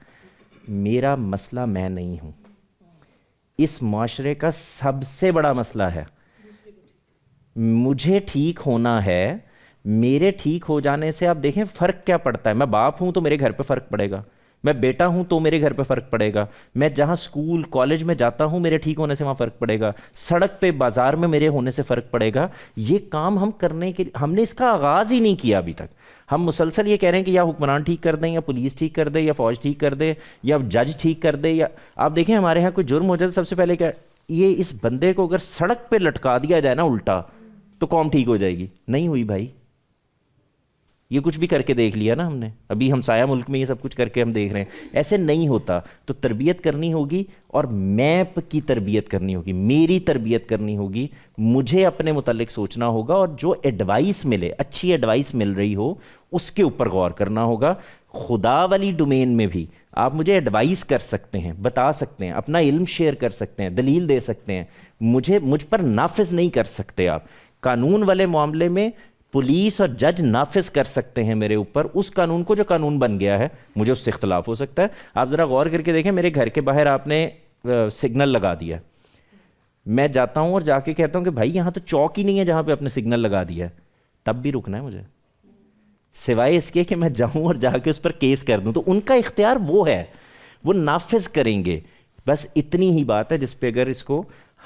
میرا مسئلہ میں نہیں ہوں, اس معاشرے کا سب سے بڑا مسئلہ ہے. مجھے ٹھیک ہونا ہے, میرے ٹھیک ہو جانے سے آپ دیکھیں فرق کیا پڑتا ہے. میں باپ ہوں تو میرے گھر پہ فرق پڑے گا, میں بیٹا ہوں تو میرے گھر پہ فرق پڑے گا, میں جہاں اسکول کالج میں جاتا ہوں میرے ٹھیک ہونے سے وہاں فرق پڑے گا, سڑک پہ بازار میں میرے ہونے سے فرق پڑے گا. یہ کام ہم کرنے کے ہم نے اس کا آغاز ہی نہیں کیا ابھی تک. ہم مسلسل یہ کہہ رہے ہیں کہ یا حکمران ٹھیک کر دیں, یا پولیس ٹھیک کر دے, یا فوج ٹھیک کر دے, یا جج ٹھیک کر دے. یا آپ دیکھیں ہمارے ہاں کوئی جرم ہو جائے تو سب سے پہلے کیا, یہ اس بندے کو اگر سڑک پہ لٹکا دیا جائے نا الٹا تو قوم ٹھیک ہو جائے گی. نہیں ہوئی بھائی, یہ کچھ بھی کر کے دیکھ لیا نا ہم نے, ابھی ہمسایہ ملک میں یہ سب کچھ کر کے ہم دیکھ رہے ہیں. ایسے نہیں ہوتا. تو تربیت کرنی ہوگی, اور میپ کی تربیت کرنی ہوگی, میری تربیت کرنی ہوگی, مجھے اپنے متعلق سوچنا ہوگا, اور جو ایڈوائس ملے, اچھی ایڈوائس مل رہی ہو اس کے اوپر غور کرنا ہوگا. خدا والی ڈومین میں بھی آپ مجھے ایڈوائس کر سکتے ہیں, بتا سکتے ہیں, اپنا علم شیئر کر سکتے ہیں, دلیل دے سکتے ہیں, مجھ پر نافذ نہیں کر سکتے آپ. قانون والے معاملے میں پولیس اور جج نافذ کر سکتے ہیں میرے اوپر اس قانون کو جو قانون بن گیا ہے, مجھے اس سے اختلاف ہو سکتا ہے. آپ ذرا غور کر کے دیکھیں, میرے گھر کے باہر آپ نے سگنل لگا دیا, میں جاتا ہوں اور جا کے کہتا ہوں کہ بھائی یہاں تو چوک ہی نہیں ہے جہاں پہ آپ نے سگنل لگا دیا ہے, تب بھی رکنا ہے مجھے, سوائے اس کے کہ میں جاؤں اور جا کے اس پر کیس کر دوں. تو ان کا اختیار وہ ہے, وہ نافذ کریں گے. بس اتنی ہی بات ہے جس پہ اگر اس کو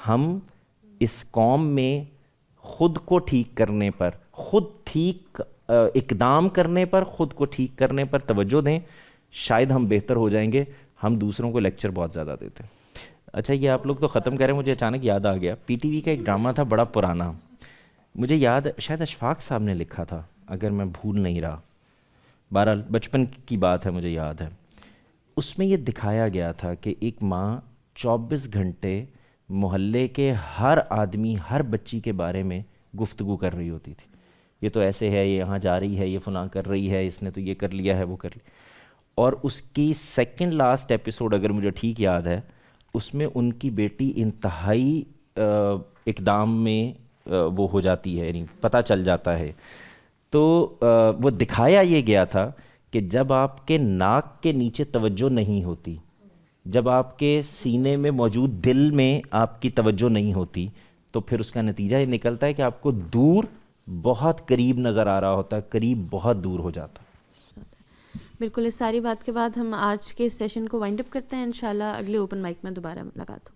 ہم اس قوم میں خود کو ٹھیک کرنے پر, خود ٹھیک اقدام کرنے پر, خود کو ٹھیک کرنے پر توجہ دیں, شاید ہم بہتر ہو جائیں گے. ہم دوسروں کو لیکچر بہت زیادہ دیتے ہیں. اچھا یہ آپ لوگ تو ختم کریں, مجھے اچانک یاد آ گیا, پی ٹی وی کا ایک ڈرامہ تھا بڑا پرانا, مجھے یاد شاید اشفاق صاحب نے لکھا تھا اگر میں بھول نہیں رہا, بہرحال بچپن کی بات ہے مجھے یاد ہے. اس میں یہ دکھایا گیا تھا کہ ایک ماں 24 گھنٹے محلے کے ہر آدمی, ہر بچی کے بارے میں گفتگو کر رہی ہوتی تھی. یہ تو ایسے ہے, یہ یہاں جا رہی ہے, یہ فلاں کر رہی ہے, اس نے تو یہ کر لیا ہے, وہ کر لیا. اور اس کی سیکنڈ لاسٹ ایپیسوڈ اگر مجھے ٹھیک یاد ہے, اس میں ان کی بیٹی انتہائی اقدام میں وہ ہو جاتی ہے, یعنی پتہ چل جاتا ہے. تو وہ دکھایا یہ گیا تھا کہ جب آپ کے ناک کے نیچے توجہ نہیں ہوتی, جب آپ کے سینے میں موجود دل میں آپ کی توجہ نہیں ہوتی, تو پھر اس کا نتیجہ یہ نکلتا ہے کہ آپ کو دور بہت قریب نظر آ رہا ہوتا ہے, قریب بہت دور ہو جاتا ہے. بالکل. اس ساری بات کے بعد ہم آج کے سیشن کو وائنڈ اپ کرتے ہیں. انشاءاللہ اگلے اوپن مائک میں دوبارہ ملاقات ہو.